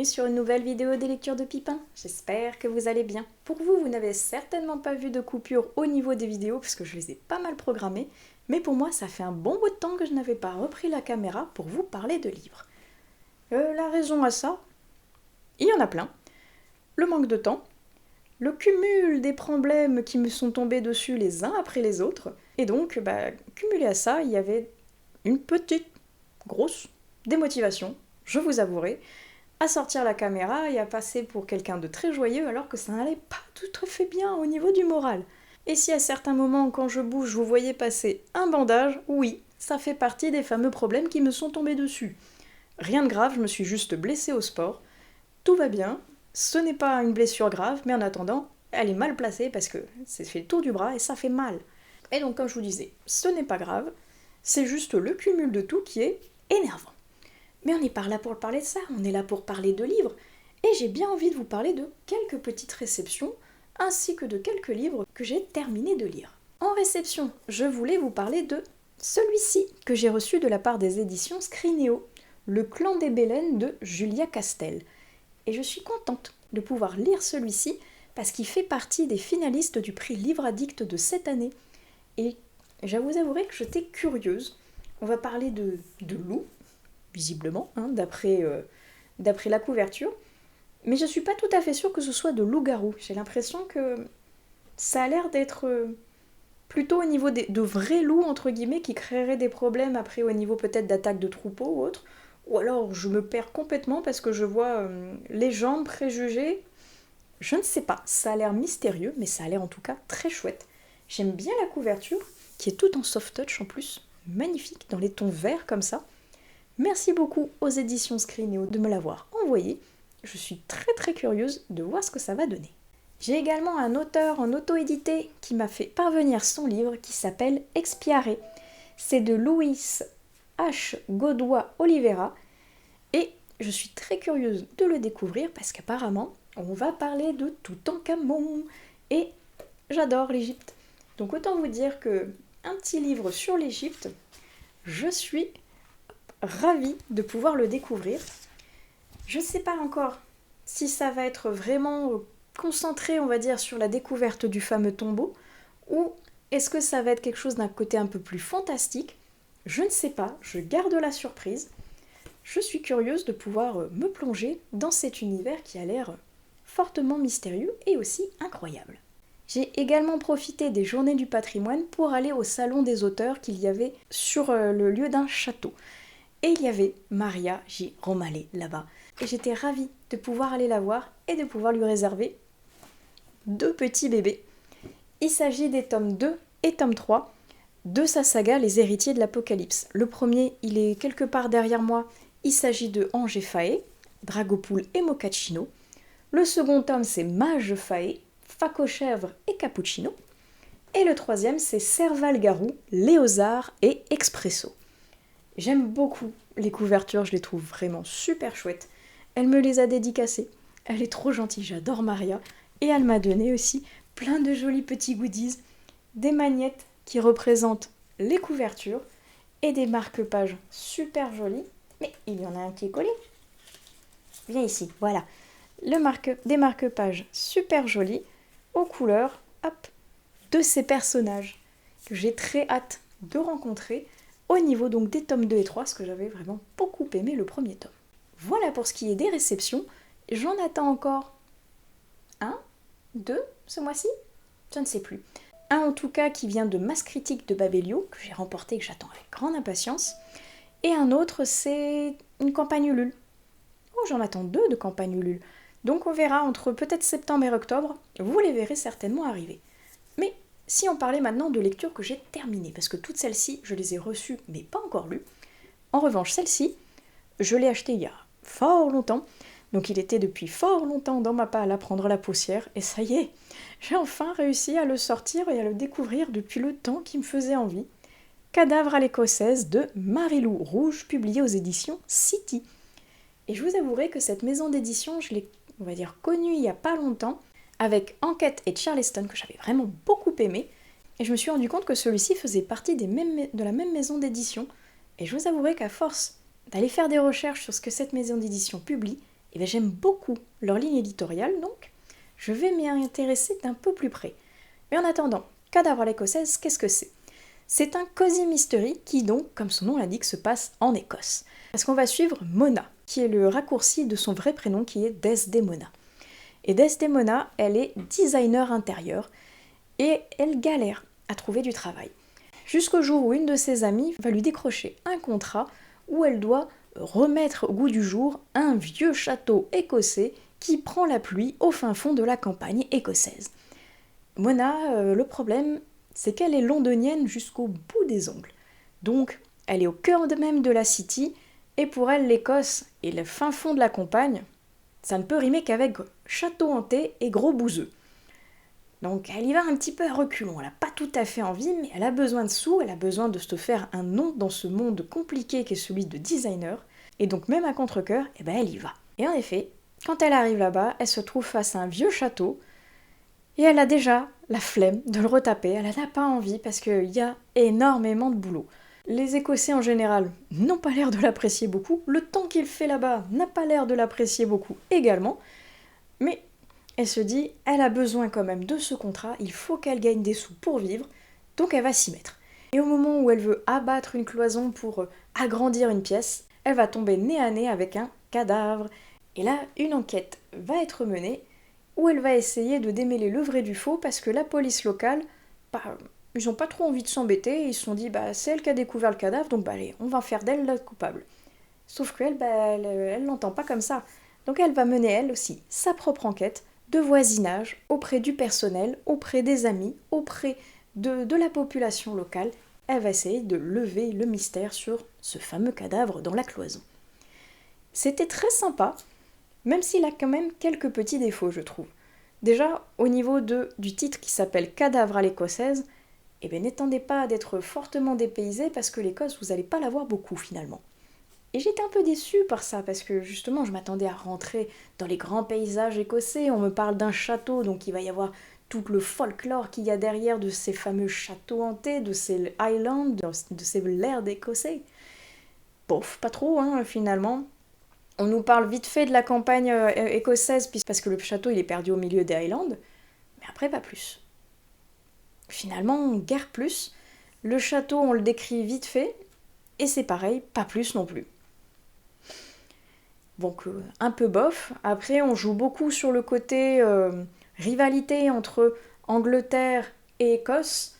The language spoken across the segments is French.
bienvenue sur une nouvelle vidéo des lectures de Pipin. J'espère que vous allez bien. Pour vous, vous n'avez certainement pas vu de coupure au niveau des vidéos parce que je les ai pas mal programmées, mais pour moi ça fait un bon bout de temps que je n'avais pas repris la caméra pour vous parler de livres. La raison à ça, il y en a plein. Le manque de temps, le cumul des problèmes qui me sont tombés dessus les uns après les autres, et donc, cumulé à ça, il y avait une petite, grosse démotivation, je vous avouerai, à sortir la caméra et à passer pour quelqu'un de très joyeux alors que ça n'allait pas tout à fait bien au niveau du moral. Et si à certains moments, quand je bouge, vous voyez passer un bandage, oui, ça fait partie des fameux problèmes qui me sont tombés dessus. Rien de grave, je me suis juste blessée au sport, tout va bien, ce n'est pas une blessure grave, mais en attendant, elle est mal placée parce que c'est fait le tour du bras et ça fait mal. Et donc comme je vous disais, ce n'est pas grave, c'est juste le cumul de tout qui est énervant. Mais on n'est pas là pour parler de ça, on est là pour parler de livres, et j'ai bien envie de vous parler de quelques petites réceptions, ainsi que de quelques livres que j'ai terminé de lire. En réception, je voulais vous parler de celui-ci, que j'ai reçu de la part des éditions Scrinéo, Le Clan des Bélènes de Julia Castel. Et je suis contente de pouvoir lire celui-ci, parce qu'il fait partie des finalistes du prix Livre Addict de cette année. Et j'avoue avouer que j'étais curieuse. On va parler de loup, visiblement, d'après la couverture. Mais je suis pas tout à fait sûre que ce soit de loup-garou. J'ai l'impression que ça a l'air d'être plutôt au niveau de vrais loups, entre guillemets, qui créeraient des problèmes après au niveau peut-être d'attaque de troupeaux ou autre. Ou alors je me perds complètement parce que je vois légendes, préjugés. Je ne sais pas, ça a l'air mystérieux, mais ça a l'air en tout cas très chouette. J'aime bien la couverture, qui est toute en soft touch en plus, magnifique, dans les tons verts comme ça. Merci beaucoup aux éditions Scrinéo de me l'avoir envoyé. Je suis très très curieuse de voir ce que ça va donner. J'ai également un auteur en auto-édité qui m'a fait parvenir son livre qui s'appelle Expiare. C'est de Louis H. Godoy Oliveira et je suis très curieuse de le découvrir parce qu'apparemment on va parler de Toutankhamon et j'adore l'Égypte. Donc autant vous dire que un petit livre sur l'Égypte, je suis ravie de pouvoir le découvrir. Je ne sais pas encore si ça va être vraiment concentré, on va dire, sur la découverte du fameux tombeau, ou est-ce que ça va être quelque chose d'un côté un peu plus fantastique. Je ne sais pas, je garde la surprise. Je suis curieuse de pouvoir me plonger dans cet univers qui a l'air fortement mystérieux et aussi incroyable. J'ai également profité des Journées du patrimoine pour aller au salon des auteurs qu'il y avait sur le lieu d'un château. Et il y avait Maria J. Romale là-bas. Et j'étais ravie de pouvoir aller la voir et de pouvoir lui réserver 2 petits bébés. Il s'agit des tomes 2 et tome 3 de sa saga Les Héritiers de l'Apocalypse. Le premier, il est quelque part derrière moi. Il s'agit de Ange et Faé, Dragopoul et Mochaccino. Le second tome, c'est Mage Faé, Facochèvre et Cappuccino. Et le troisième, c'est Serval-Garou, Léozard et Expresso. J'aime beaucoup les couvertures, je les trouve vraiment super chouettes. Elle me les a dédicacées. Elle est trop gentille, j'adore Maria. Et elle m'a donné aussi plein de jolis petits goodies, des magnettes qui représentent les couvertures et des marque-pages super jolis. Mais il y en a un qui est collé. Viens ici, voilà. Des marque-pages super jolis aux couleurs de ces personnages que j'ai très hâte de rencontrer au niveau donc des tomes 2 et 3, parce que j'avais vraiment beaucoup aimé le premier tome. Voilà pour ce qui est des réceptions. J'en attends encore 1, 2 ce mois-ci, je ne sais plus. Un en tout cas qui vient de Masse Critique de Babelio, que j'ai remporté et que j'attends avec grande impatience. Et un autre, c'est une campagne Ulule. Oh, j'en attends 2 de campagne Ulule. Donc on verra entre peut-être septembre et octobre, vous les verrez certainement arriver. Mais si on parlait maintenant de lectures que j'ai terminées, parce que toutes celles-ci, je les ai reçues, mais pas encore lues. En revanche, celle-ci, je l'ai achetée il y a fort longtemps, donc il était depuis fort longtemps dans ma palle à prendre la poussière, et ça y est, j'ai enfin réussi à le sortir et à le découvrir depuis le temps qui me faisait envie. Cadavre à l'écossaise de Marilou Rouge, publié aux éditions City. Et je vous avouerai que cette maison d'édition, je l'ai, on va dire, connue il y a pas longtemps, avec Enquête et Charleston, que j'avais vraiment beaucoup aimé, et je me suis rendu compte que celui-ci faisait partie de la même maison d'édition, et je vous avouerai qu'à force d'aller faire des recherches sur ce que cette maison d'édition publie, Et bien j'aime beaucoup leur ligne éditoriale, donc je vais m'y intéresser d'un peu plus près. Mais en attendant, Cadavre à l'écossaise, qu'est-ce que c'est? C'est un cozy mystery qui donc, comme son nom l'indique, se passe en Écosse. Parce qu'on va suivre Mona, qui est le raccourci de son vrai prénom qui est Desdemona. Et Desdemona, elle est designer intérieur et elle galère à trouver du travail. Jusqu'au jour où une de ses amies va lui décrocher un contrat où elle doit remettre au goût du jour un vieux château écossais qui prend la pluie au fin fond de la campagne écossaise. Mona, le problème, c'est qu'elle est londonienne jusqu'au bout des ongles. Donc, elle est au cœur même de la city, et pour elle, l'Écosse et le fin fond de la campagne, ça ne peut rimer qu'avec château hanté et gros bouseux. Donc elle y va un petit peu à reculons, elle n'a pas tout à fait envie, mais elle a besoin de sous, elle a besoin de se faire un nom dans ce monde compliqué qu'est celui de designer, et donc même à contre-cœur, eh ben elle y va. Et en effet, quand elle arrive là-bas, elle se trouve face à un vieux château, et elle a déjà la flemme de le retaper, elle n'a pas envie parce qu'il y a énormément de boulot. Les Écossais en général n'ont pas l'air de l'apprécier beaucoup, le temps qu'il fait là-bas n'a pas l'air de l'apprécier beaucoup également, mais elle se dit, elle a besoin quand même de ce contrat, il faut qu'elle gagne des sous pour vivre, donc elle va s'y mettre. Et au moment où elle veut abattre une cloison pour agrandir une pièce, elle va tomber nez à nez avec un cadavre. Et là, une enquête va être menée où elle va essayer de démêler le vrai du faux parce que la police locale, ils n'ont pas trop envie de s'embêter, ils se sont dit, c'est elle qui a découvert le cadavre, donc allez, on va faire d'elle la coupable. Sauf qu'elle, elle l'entend pas comme ça. Donc elle va mener elle aussi sa propre enquête de voisinage auprès du personnel, auprès des amis, auprès de la population locale. Elle va essayer de lever le mystère sur ce fameux cadavre dans la cloison. C'était très sympa, même s'il a quand même quelques petits défauts, je trouve. Déjà, au niveau du titre qui s'appelle Cadavre à l'écossaise, n'attendez pas d'être fortement dépaysé parce que l'Écosse, vous n'allez pas la voir beaucoup finalement. Et j'étais un peu déçue par ça, parce que justement, je m'attendais à rentrer dans les grands paysages écossais. On me parle d'un château, donc il va y avoir tout le folklore qu'il y a derrière de ces fameux châteaux hantés, de ces highlands, de ces lairds écossais. Bof, pas trop, finalement. On nous parle vite fait de la campagne écossaise, parce que le château, il est perdu au milieu des highlands. Mais après, pas plus. Finalement, guère plus. Le château, on le décrit vite fait, et c'est pareil, pas plus non plus. Donc un peu bof. Après, on joue beaucoup sur le côté rivalité entre Angleterre et Écosse.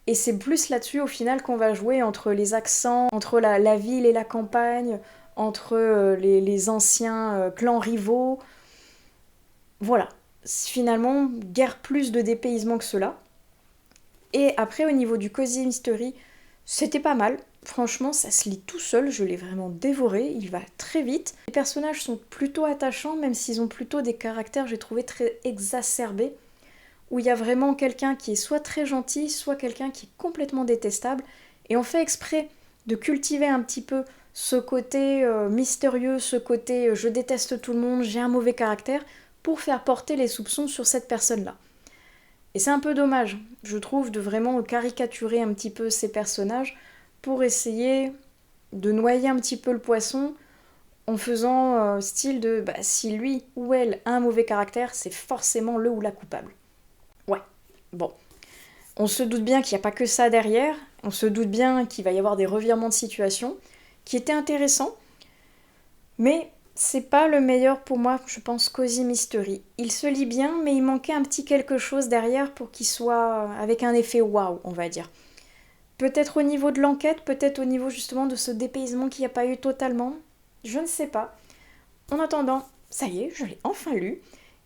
Et c'est plus là-dessus, au final, qu'on va jouer entre les accents, entre la ville et la campagne, entre les anciens clans rivaux. Voilà. Finalement, guère plus de dépaysement que cela. Et après, au niveau du Cozy Mystery, c'était pas mal. Franchement, ça se lit tout seul, je l'ai vraiment dévoré, il va très vite. Les personnages sont plutôt attachants, même s'ils ont plutôt des caractères, j'ai trouvé, très exacerbés, où il y a vraiment quelqu'un qui est soit très gentil, soit quelqu'un qui est complètement détestable, et on fait exprès de cultiver un petit peu ce côté mystérieux, ce côté je déteste tout le monde, j'ai un mauvais caractère, pour faire porter les soupçons sur cette personne-là. Et c'est un peu dommage, je trouve, de vraiment caricaturer un petit peu ces personnages, pour essayer de noyer un petit peu le poisson en faisant style de si lui ou elle a un mauvais caractère, c'est forcément le ou la coupable. Ouais, bon. On se doute bien qu'il n'y a pas que ça derrière, on se doute bien qu'il va y avoir des revirements de situation qui étaient intéressants, mais c'est pas le meilleur pour moi, je pense, Cozy Mystery. Il se lit bien, mais il manquait un petit quelque chose derrière pour qu'il soit avec un effet waouh, on va dire. Peut-être au niveau de l'enquête, peut-être au niveau justement de ce dépaysement qu'il n'y a pas eu totalement. Je ne sais pas. En attendant, ça y est, je l'ai enfin lu.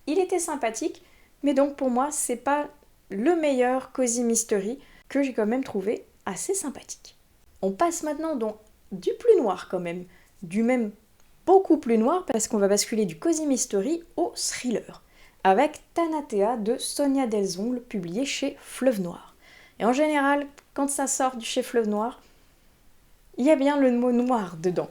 Il était sympathique, mais donc pour moi, c'est pas le meilleur Cozy Mystery que j'ai quand même trouvé assez sympathique. On passe maintenant donc du plus noir quand même, du même beaucoup plus noir parce qu'on va basculer du Cozy Mystery au thriller, avec Thanatea de Sonia Delzongle, publié chez Fleuve Noir. Et en général, quand ça sort du chez Fleuve Noir, il y a bien le mot noir dedans.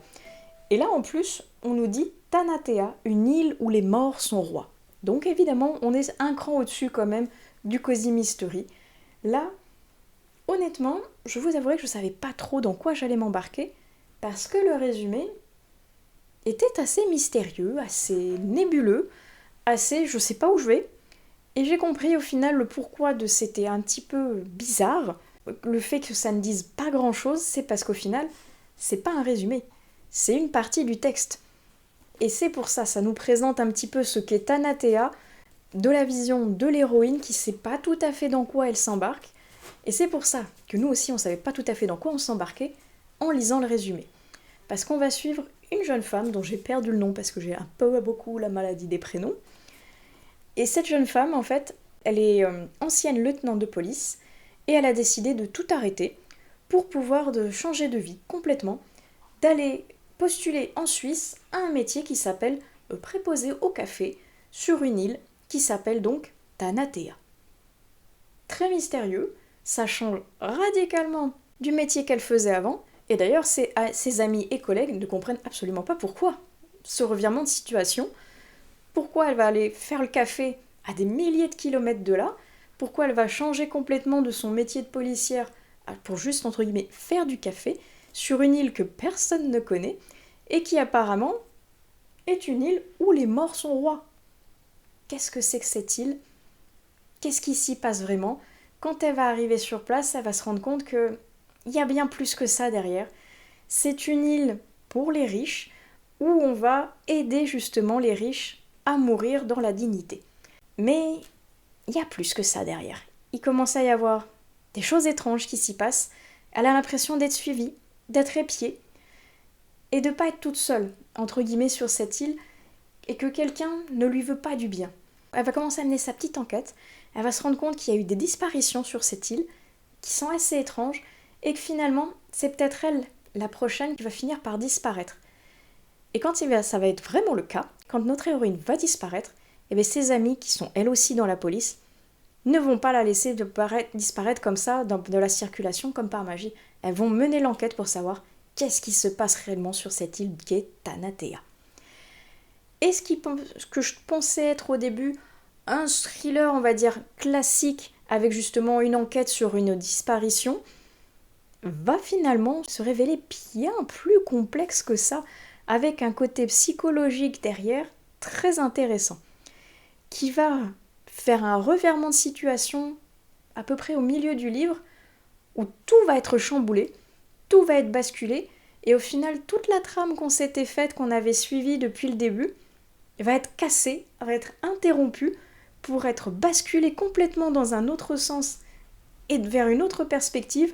Et là, en plus, on nous dit Thanatea, une île où les morts sont rois. Donc évidemment, on est un cran au-dessus quand même du Cozy Mystery. Là, honnêtement, je vous avouerai que je ne savais pas trop dans quoi j'allais m'embarquer, parce que le résumé, était assez mystérieux, assez nébuleux, assez je sais pas où je vais. Et j'ai compris au final le pourquoi de c'était un petit peu bizarre. Le fait que ça ne dise pas grand chose, c'est parce qu'au final, c'est pas un résumé, c'est une partie du texte. Et c'est pour ça, ça nous présente un petit peu ce qu'est Thanatea, de la vision de l'héroïne qui sait pas tout à fait dans quoi elle s'embarque. Et c'est pour ça que nous aussi on savait pas tout à fait dans quoi on s'embarquait en lisant le résumé. Parce qu'on va suivre une jeune femme dont j'ai perdu le nom parce que j'ai un peu beaucoup la maladie des prénoms. Et cette jeune femme, en fait, elle est ancienne lieutenant de police et elle a décidé de tout arrêter pour pouvoir changer de vie complètement, d'aller postuler en Suisse à un métier qui s'appelle préposé au café sur une île qui s'appelle donc Thanatea. Très mystérieux, ça change radicalement du métier qu'elle faisait avant, et d'ailleurs ses amis et collègues ne comprennent absolument pas pourquoi ce revirement de situation, pourquoi elle va aller faire le café à des milliers de kilomètres de là, pourquoi elle va changer complètement de son métier de policière pour juste entre guillemets faire du café sur une île que personne ne connaît et qui apparemment est une île où les morts sont rois. Qu'est-ce que c'est que cette île ? Qu'est-ce qui s'y passe vraiment ? Quand elle va arriver sur place, elle va se rendre compte qu'il y a bien plus que ça derrière. C'est une île pour les riches où on va aider justement les riches à mourir dans la dignité. Mais il y a plus que ça derrière. Il commence à y avoir des choses étranges qui s'y passent. Elle a l'impression d'être suivie, d'être épiée et de ne pas être toute seule, entre guillemets, sur cette île et que quelqu'un ne lui veut pas du bien. Elle va commencer à mener sa petite enquête. Elle va se rendre compte qu'il y a eu des disparitions sur cette île qui sont assez étranges et que finalement, c'est peut-être elle, la prochaine, qui va finir par disparaître. Et quand ça va être vraiment le cas, quand notre héroïne va disparaître, et bien ses amis, qui sont elles aussi dans la police, ne vont pas la laisser disparaître comme ça de la circulation comme par magie. Elles vont mener l'enquête pour savoir qu'est-ce qui se passe réellement sur cette île qui est Thanatea. Et ce que je pensais être au début un thriller, on va dire, classique, avec justement une enquête sur une disparition, va finalement se révéler bien plus complexe que ça, avec un côté psychologique derrière très intéressant, qui va faire un revirement de situation à peu près au milieu du livre, où tout va être chamboulé, tout va être basculé, et au final, toute la trame qu'on s'était faite, qu'on avait suivie depuis le début, va être cassée, va être interrompue, pour être basculée complètement dans un autre sens et vers une autre perspective,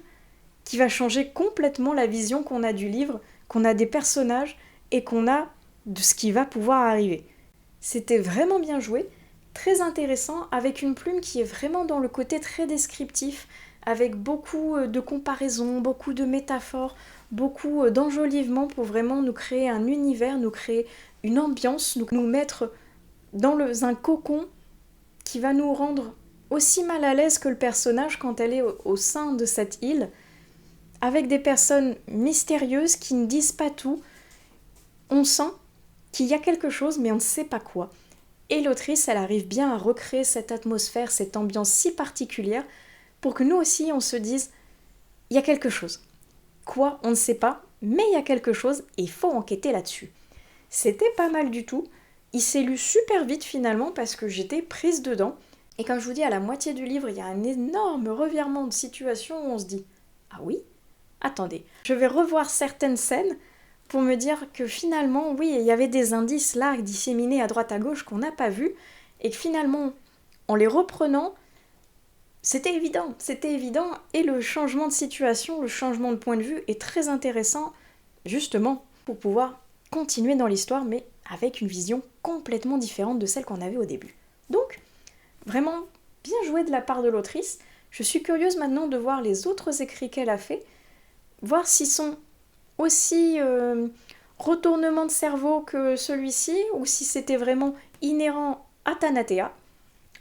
qui va changer complètement la vision qu'on a du livre, qu'on a des personnages, et qu'on a de ce qui va pouvoir arriver. C'était vraiment bien joué, très intéressant, avec une plume qui est vraiment dans le côté très descriptif, avec beaucoup de comparaisons, beaucoup de métaphores, beaucoup d'enjolivements pour vraiment nous créer un univers, nous créer une ambiance, nous mettre dans un cocon qui va nous rendre aussi mal à l'aise que le personnage quand elle est au sein de cette île, avec des personnes mystérieuses qui ne disent pas tout. On sent qu'il y a quelque chose, mais on ne sait pas quoi. Et l'autrice, elle arrive bien à recréer cette atmosphère, cette ambiance si particulière, pour que nous aussi, on se dise, il y a quelque chose. Quoi, on ne sait pas, mais il y a quelque chose et il faut enquêter là-dessus. C'était pas mal du tout. Il s'est lu super vite finalement parce que j'étais prise dedans. Et comme je vous dis, à la moitié du livre, il y a un énorme revirement de situation où on se dit « Ah oui ? Attendez, je vais revoir certaines scènes pour me dire que finalement, oui, il y avait des indices là disséminés à droite à gauche qu'on n'a pas vus et que finalement, en les reprenant, c'était évident, et le changement de situation, le changement de point de vue est très intéressant, justement, pour pouvoir continuer dans l'histoire, mais avec une vision complètement différente de celle qu'on avait au début. Donc, vraiment bien joué de la part de l'autrice. Je suis curieuse maintenant de voir les autres écrits qu'elle a fait, voir s'ils sont aussi retournement de cerveau que celui-ci, ou si c'était vraiment inhérent à Thanatea.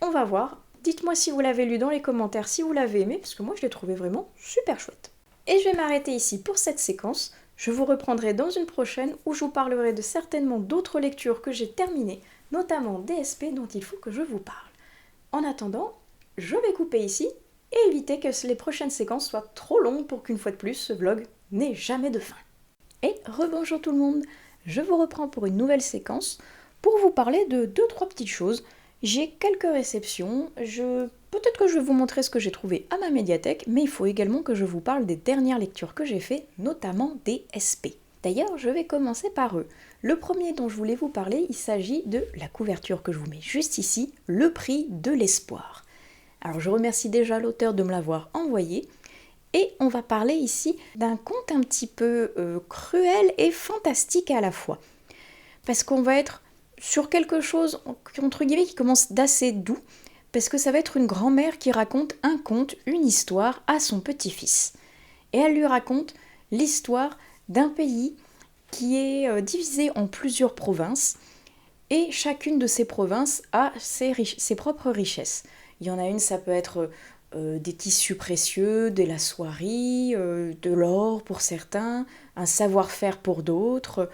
On va voir. Dites-moi si vous l'avez lu dans les commentaires, si vous l'avez aimé, parce que moi je l'ai trouvé vraiment super chouette. Et je vais m'arrêter ici pour cette séquence. Je vous reprendrai dans une prochaine où je vous parlerai de certainement d'autres lectures que j'ai terminées, notamment DSP dont il faut que je vous parle. En attendant, je vais couper ici et éviter que les prochaines séquences soient trop longues pour qu'une fois de plus ce vlog n'ait jamais de fin. Et rebonjour tout le monde. je vous reprends pour une nouvelle séquence pour vous parler de 2-3 petites choses. J'ai quelques réceptions, peut-être que je vais vous montrer ce que j'ai trouvé à ma médiathèque, mais il faut également que je vous parle des dernières lectures que j'ai faites, notamment des SP. D'ailleurs, je vais commencer par eux. Le premier dont je voulais vous parler, il s'agit de la couverture que je vous mets juste ici, Le Prix de l'espoir. Alors je remercie déjà l'auteur de me l'avoir envoyé, et on va parler ici d'un conte un petit peu cruel et fantastique à la fois. Parce qu'on va être sur quelque chose, entre guillemets, qui commence d'assez doux, parce que ça va être une grand-mère qui raconte un conte, une histoire à son petit-fils. Et elle lui raconte l'histoire d'un pays qui est divisé en plusieurs provinces, et chacune de ces provinces a ses propres richesses. Il y en a une, ça peut être des tissus précieux, de la soierie, de l'or pour certains, un savoir-faire pour d'autres,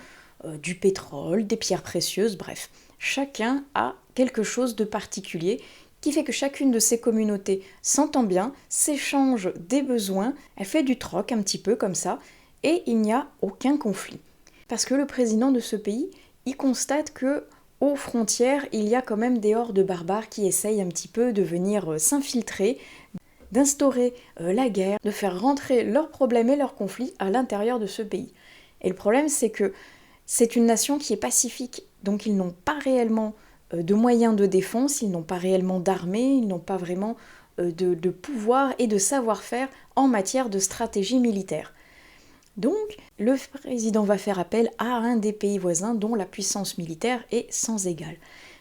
du pétrole, des pierres précieuses, bref. Chacun a quelque chose de particulier qui fait que chacune de ces communautés s'entend bien, s'échange des besoins, elle fait du troc un petit peu comme ça, et il n'y a aucun conflit. Parce que le président de ce pays, il constate que aux frontières, il y a quand même des hordes barbares qui essayent un petit peu de venir s'infiltrer, d'instaurer la guerre, de faire rentrer leurs problèmes et leurs conflits à l'intérieur de ce pays. Et le problème, c'est que c'est une nation qui est pacifique, donc ils n'ont pas réellement de moyens de défense, ils n'ont pas réellement d'armée, ils n'ont pas vraiment de pouvoir et de savoir-faire en matière de stratégie militaire. Donc, le président va faire appel à un des pays voisins dont la puissance militaire est sans égale.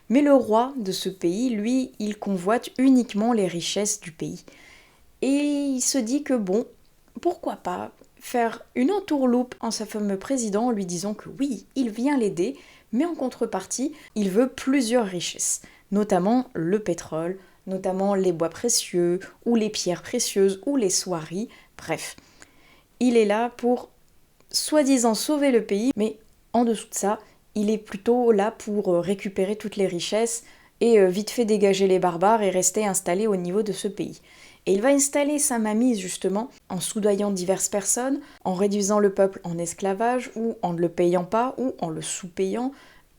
Mais le roi de ce pays, lui, il convoite uniquement les richesses du pays. Et il se dit que bon, pourquoi pas faire une entourloupe en sa fameux président en lui disant que oui, il vient l'aider, mais en contrepartie, il veut plusieurs richesses, notamment le pétrole, notamment les bois précieux, ou les pierres précieuses, ou les soieries, bref. Il est là pour soi-disant sauver le pays, mais en dessous de ça, il est plutôt là pour récupérer toutes les richesses et vite fait dégager les barbares et rester installé au niveau de ce pays. Et il va installer sa mainmise justement en soudoyant diverses personnes, en réduisant le peuple en esclavage ou en ne le payant pas ou en le sous-payant,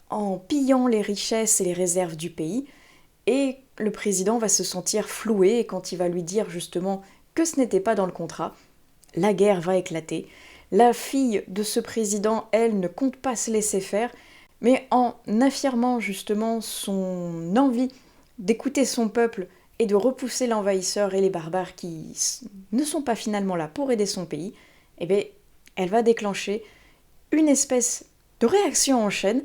en pillant les richesses et les réserves du pays. Et le président va se sentir floué et quand il va lui dire justement que ce n'était pas dans le contrat, la guerre va éclater. La fille de ce président, elle, ne compte pas se laisser faire, mais en affirmant justement son envie d'écouter son peuple et de repousser l'envahisseur et les barbares qui ne sont pas finalement là pour aider son pays, eh bien, elle va déclencher une espèce de réaction en chaîne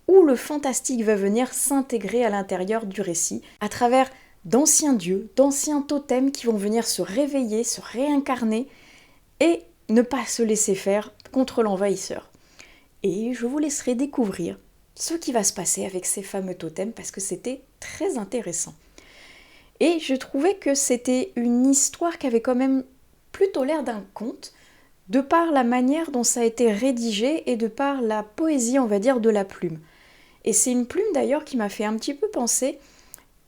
où le fantastique va venir s'intégrer à l'intérieur du récit à travers d'anciens dieux, d'anciens totems qui vont venir se réveiller, se réincarner et ne pas se laisser faire contre l'envahisseur. Et je vous laisserai découvrir ce qui va se passer avec ces fameux totems parce que c'était très intéressant. Et je trouvais que c'était une histoire qui avait quand même plutôt l'air d'un conte, de par la manière dont ça a été rédigé et de par la poésie, on va dire, de la plume. Et c'est une plume d'ailleurs qui m'a fait un petit peu penser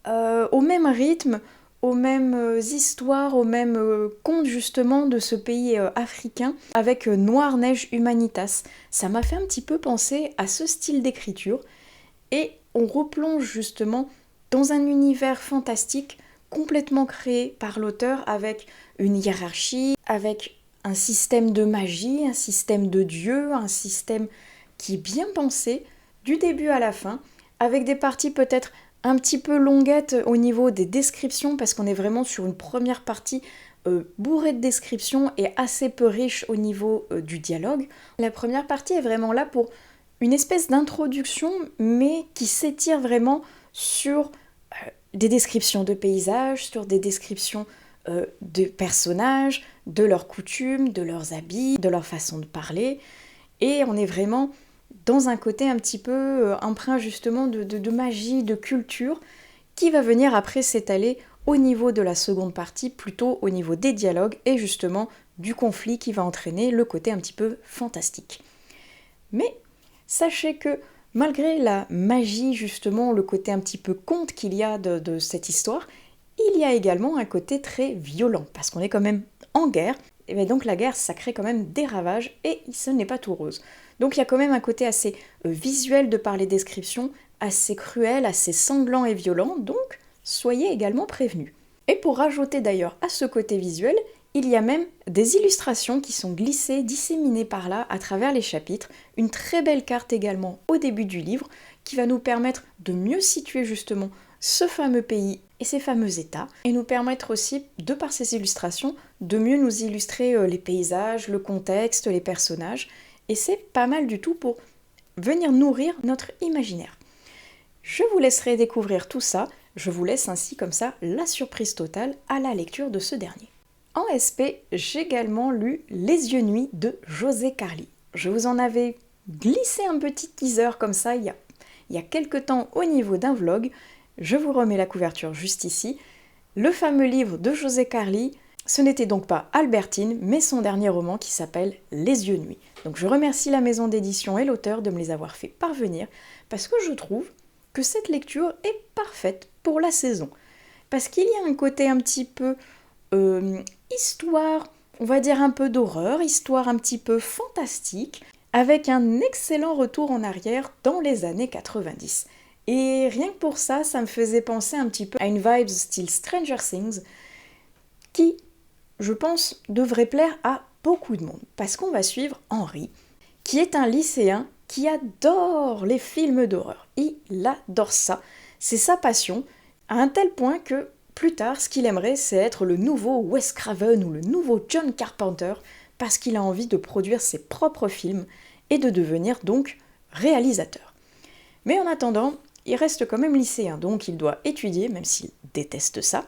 au même rythme, aux mêmes histoires, aux mêmes contes justement de ce pays africain avec Noir Neige Humanitas. Ça m'a fait un petit peu penser à ce style d'écriture et on replonge justement dans un univers fantastique complètement créé par l'auteur avec une hiérarchie, avec un système de magie, un système de dieux, un système qui est bien pensé du début à la fin, avec des parties peut-être un petit peu longuettes au niveau des descriptions parce qu'on est vraiment sur une première partie bourrée de descriptions et assez peu riche au niveau du dialogue. La première partie est vraiment là pour une espèce d'introduction mais qui s'étire vraiment sur des descriptions de paysages, sur des descriptions de personnages, de leurs coutumes, de leurs habits, de leur façon de parler et on est vraiment dans un côté un petit peu empreint justement de magie, de culture, qui va venir après s'étaler au niveau de la seconde partie, plutôt au niveau des dialogues et justement du conflit qui va entraîner le côté un petit peu fantastique. Mais sachez que malgré la magie justement, le côté un petit peu conte qu'il y a de cette histoire, il y a également un côté très violent, parce qu'on est quand même en guerre, et bien donc la guerre, ça crée quand même des ravages, et ce n'est pas tout rose. Donc il y a quand même un côté assez visuel de par les descriptions, assez cruel, assez sanglant et violent, donc soyez également prévenus. Et pour rajouter d'ailleurs à ce côté visuel, il y a même des illustrations qui sont glissées, disséminées par là à travers les chapitres, une très belle carte également au début du livre qui va nous permettre de mieux situer justement ce fameux pays et ces fameux états, et nous permettre aussi, de par ces illustrations, de mieux nous illustrer les paysages, le contexte, les personnages, et c'est pas mal du tout pour venir nourrir notre imaginaire. Je vous laisserai découvrir tout ça, je vous laisse ainsi comme ça la surprise totale à la lecture de ce dernier. En SP, j'ai également lu Les yeux nuits de José Carli. Je vous en avais glissé un petit teaser comme ça il y a quelques temps au niveau d'un vlog. Je vous remets la couverture juste ici. Le fameux livre de José Carli, ce n'était donc pas Albertine, mais son dernier roman qui s'appelle Les yeux nuits. Donc je remercie la maison d'édition et l'auteur de me les avoir fait parvenir, parce que je trouve que cette lecture est parfaite pour la saison. Parce qu'il y a un côté un petit peu histoire, on va dire un peu d'horreur, histoire un petit peu fantastique, avec un excellent retour en arrière dans les années 90. Et rien que pour ça, ça me faisait penser un petit peu à une vibe style Stranger Things, qui, je pense, devrait plaire à beaucoup de monde. Parce qu'on va suivre Henry, qui est un lycéen qui adore les films d'horreur. Il adore ça, c'est sa passion, à un tel point que plus tard, ce qu'il aimerait, c'est être le nouveau Wes Craven ou le nouveau John Carpenter, parce qu'il a envie de produire ses propres films et de devenir donc réalisateur. Mais en attendant, il reste quand même lycéen, donc il doit étudier, même s'il déteste ça,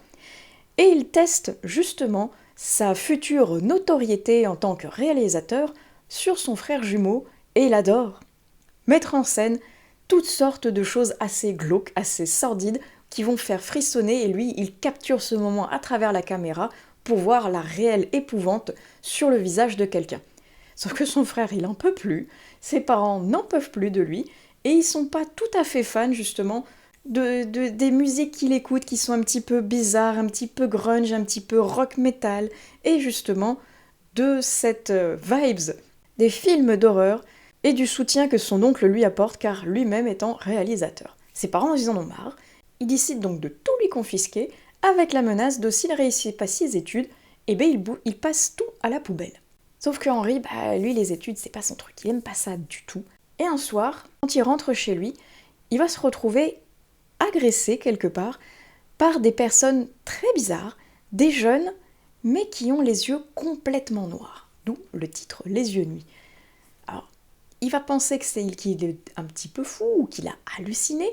et il teste justement sa future notoriété en tant que réalisateur sur son frère jumeau, et il adore mettre en scène toutes sortes de choses assez glauques, assez sordides, qui vont faire frissonner, et lui, il capture ce moment à travers la caméra pour voir la réelle épouvante sur le visage de quelqu'un. Sauf que son frère, il en peut plus, ses parents n'en peuvent plus de lui, et ils sont pas tout à fait fans, justement, des musiques qu'il écoute, qui sont un petit peu bizarres, un petit peu grunge, un petit peu rock metal, et justement, de cette vibes des films d'horreur, et du soutien que son oncle lui apporte, car lui-même étant réalisateur. Ses parents, ils en ont marre. Il décide donc de tout lui confisquer, avec la menace de s'il réussit pas ses études, et ben il passe tout à la poubelle. Sauf que Henry, lui les études c'est pas son truc, il aime pas ça du tout. Et un soir, quand il rentre chez lui, il va se retrouver agressé quelque part par des personnes très bizarres, des jeunes, mais qui ont les yeux complètement noirs. D'où le titre Les yeux nuits. Alors, il va penser qu'il est un petit peu fou ou qu'il a halluciné,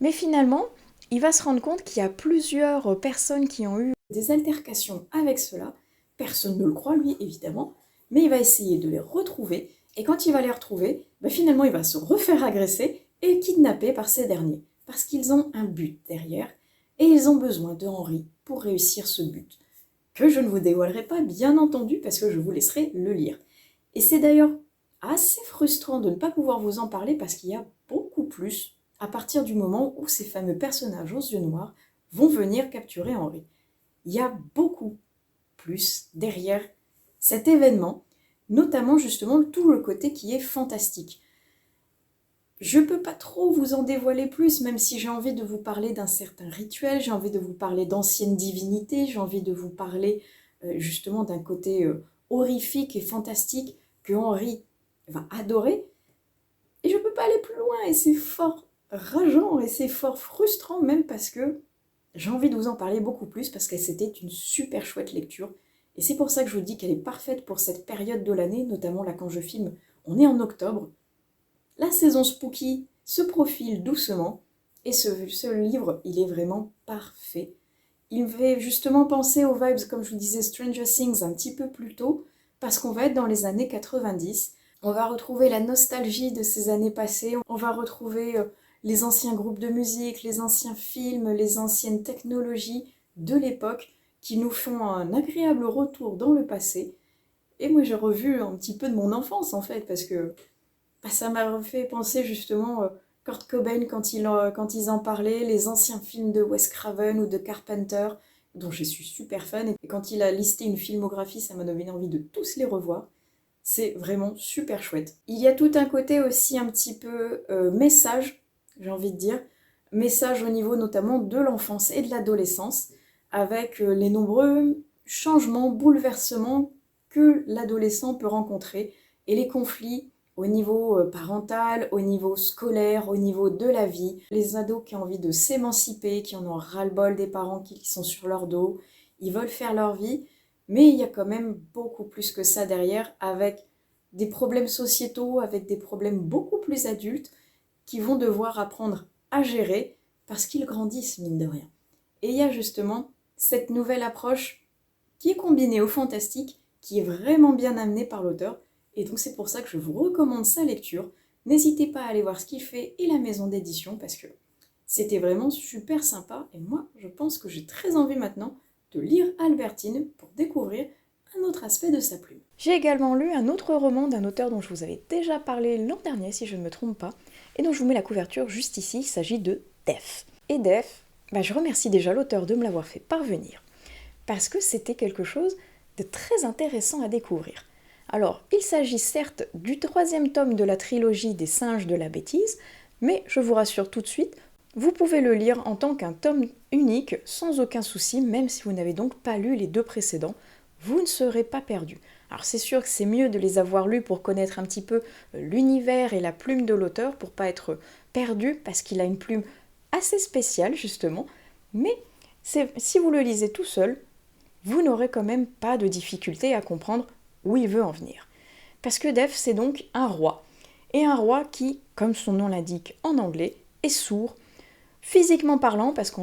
mais finalement, il va se rendre compte qu'il y a plusieurs personnes qui ont eu des altercations avec cela. Personne ne le croit, lui, évidemment, mais il va essayer de les retrouver, et quand il va les retrouver, finalement, il va se refaire agresser et kidnapper par ces derniers, parce qu'ils ont un but derrière, et ils ont besoin de Henry pour réussir ce but, que je ne vous dévoilerai pas, bien entendu, parce que je vous laisserai le lire. Et c'est d'ailleurs assez frustrant de ne pas pouvoir vous en parler, parce qu'il y a beaucoup plus à partir du moment où ces fameux personnages aux yeux noirs vont venir capturer Henry. Il y a beaucoup plus derrière cet événement, notamment justement tout le côté qui est fantastique. Je ne peux pas trop vous en dévoiler plus, même si j'ai envie de vous parler d'un certain rituel, j'ai envie de vous parler d'anciennes divinités, j'ai envie de vous parler justement d'un côté horrifique et fantastique que Henry va adorer. Et je ne peux pas aller plus loin, et c'est fort rageant et c'est fort frustrant même, parce que j'ai envie de vous en parler beaucoup plus, parce que c'était une super chouette lecture. Et c'est pour ça que je vous dis qu'elle est parfaite pour cette période de l'année, notamment là quand je filme, on est en octobre. La saison spooky se profile doucement, et ce livre, il est vraiment parfait. Il me fait justement penser aux vibes, comme je vous disais, Stranger Things un petit peu plus tôt, parce qu'on va être dans les années 90. On va retrouver la nostalgie de ces années passées, on va retrouver les anciens groupes de musique, les anciens films, les anciennes technologies de l'époque qui nous font un agréable retour dans le passé. Et moi j'ai revu un petit peu de mon enfance en fait, parce que ça m'a fait penser justement Kurt Cobain quand ils en parlaient, les anciens films de Wes Craven ou de Carpenter, dont je suis super fan. Et quand il a listé une filmographie, ça m'a donné envie de tous les revoir. C'est vraiment super chouette. Il y a tout un côté aussi un petit peu message, j'ai envie de dire. Message au niveau notamment de l'enfance et de l'adolescence, avec les nombreux changements, bouleversements que l'adolescent peut rencontrer et les conflits au niveau parental, au niveau scolaire, au niveau de la vie. Les ados qui ont envie de s'émanciper, qui en ont ras-le-bol des parents qui sont sur leur dos, ils veulent faire leur vie, mais il y a quand même beaucoup plus que ça derrière, avec des problèmes sociétaux, avec des problèmes beaucoup plus adultes qui vont devoir apprendre à gérer parce qu'ils grandissent, mine de rien. Et il y a justement cette nouvelle approche qui est combinée au fantastique, qui est vraiment bien amenée par l'auteur. Et donc c'est pour ça que je vous recommande sa lecture. N'hésitez pas à aller voir ce qu'il fait et la maison d'édition parce que c'était vraiment super sympa. Et moi, je pense que j'ai très envie maintenant de lire Albertine pour découvrir un autre aspect de sa plume. J'ai également lu un autre roman d'un auteur dont je vous avais déjà parlé l'an dernier, si je ne me trompe pas, et dont je vous mets la couverture juste ici. Il s'agit de Def. Et Def, je remercie déjà l'auteur de me l'avoir fait parvenir, parce que c'était quelque chose de très intéressant à découvrir. Alors, il s'agit certes du 3e tome de la trilogie des singes de la bêtise, mais je vous rassure tout de suite, vous pouvez le lire en tant qu'un tome unique, sans aucun souci, même si vous n'avez donc pas lu les 2 précédents, vous ne serez pas perdu. Alors c'est sûr que c'est mieux de les avoir lus pour connaître un petit peu l'univers et la plume de l'auteur, pour pas être perdu, parce qu'il a une plume assez spéciale justement, mais si vous le lisez tout seul, vous n'aurez quand même pas de difficulté à comprendre où il veut en venir. Parce que Def, c'est donc un roi, et un roi qui, comme son nom l'indique en anglais, est sourd, physiquement parlant parce que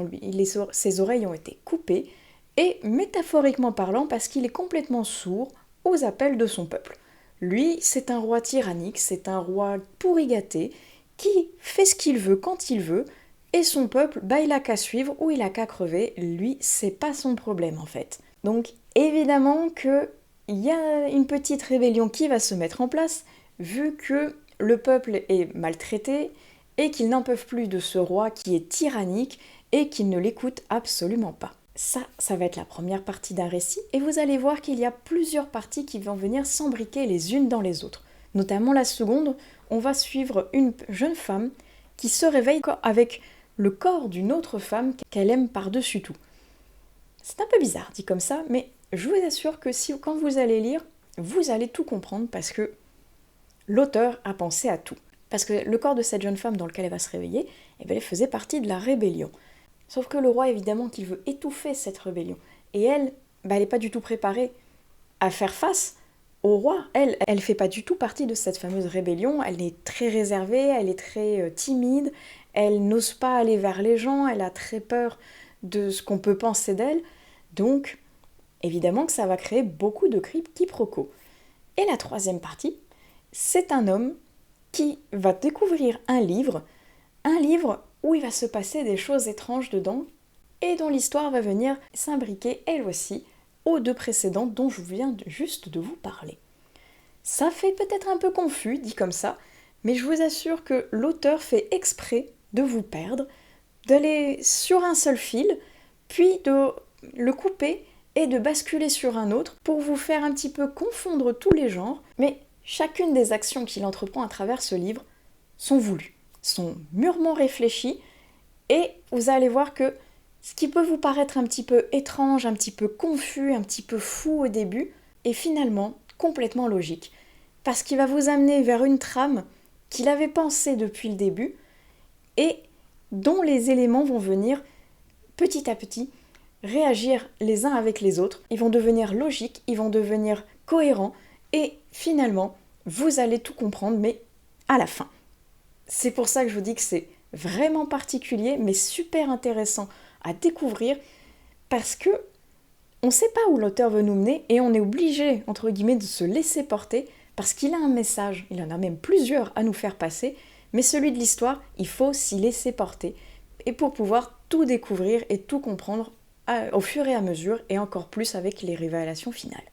ses oreilles ont été coupées, et métaphoriquement parlant parce qu'il est complètement sourd aux appels de son peuple. Lui, c'est un roi tyrannique, c'est un roi pourri gâté, qui fait ce qu'il veut quand il veut, et son peuple, il a qu'à suivre ou il a qu'à crever, lui, c'est pas son problème en fait. Donc évidemment qu'il y a une petite rébellion qui va se mettre en place, vu que le peuple est maltraité, et qu'ils n'en peuvent plus de ce roi qui est tyrannique, et qu'ils ne l'écoutent absolument pas. Ça va être la première partie d'un récit, et vous allez voir qu'il y a plusieurs parties qui vont venir s'embriquer les unes dans les autres. Notamment la seconde, on va suivre une jeune femme qui se réveille avec le corps d'une autre femme qu'elle aime par-dessus tout. C'est un peu bizarre dit comme ça, mais je vous assure que quand vous allez lire, vous allez tout comprendre parce que l'auteur a pensé à tout. Parce que le corps de cette jeune femme dans lequel elle va se réveiller, elle faisait partie de la rébellion. Sauf que le roi, évidemment, qu'il veut étouffer cette rébellion. Et elle, elle n'est pas du tout préparée à faire face au roi. Elle fait pas du tout partie de cette fameuse rébellion. Elle est très réservée, elle est très timide, elle n'ose pas aller vers les gens, elle a très peur de ce qu'on peut penser d'elle. Donc, évidemment que ça va créer beaucoup de quiproquos. Et la 3e partie, c'est un homme qui va découvrir un livre où il va se passer des choses étranges dedans, et dont l'histoire va venir s'imbriquer, elle aussi, aux 2 précédentes dont je viens juste de vous parler. Ça fait peut-être un peu confus, dit comme ça, mais je vous assure que l'auteur fait exprès de vous perdre, d'aller sur un seul fil, puis de le couper et de basculer sur un autre pour vous faire un petit peu confondre tous les genres, mais chacune des actions qu'il entreprend à travers ce livre sont voulues, sont mûrement réfléchies, et vous allez voir que ce qui peut vous paraître un petit peu étrange, un petit peu confus, un petit peu fou au début, est finalement complètement logique, parce qu'il va vous amener vers une trame qu'il avait pensée depuis le début, et dont les éléments vont venir petit à petit réagir les uns avec les autres, ils vont devenir logiques, ils vont devenir cohérents, et finalement, vous allez tout comprendre, mais à la fin. C'est pour ça que je vous dis que c'est vraiment particulier, mais super intéressant à découvrir, parce que on ne sait pas où l'auteur veut nous mener, et on est obligé, entre guillemets, de se laisser porter, parce qu'il a un message, il en a même plusieurs à nous faire passer, mais celui de l'histoire, il faut s'y laisser porter, et pour pouvoir tout découvrir et tout comprendre au fur et à mesure, et encore plus avec les révélations finales.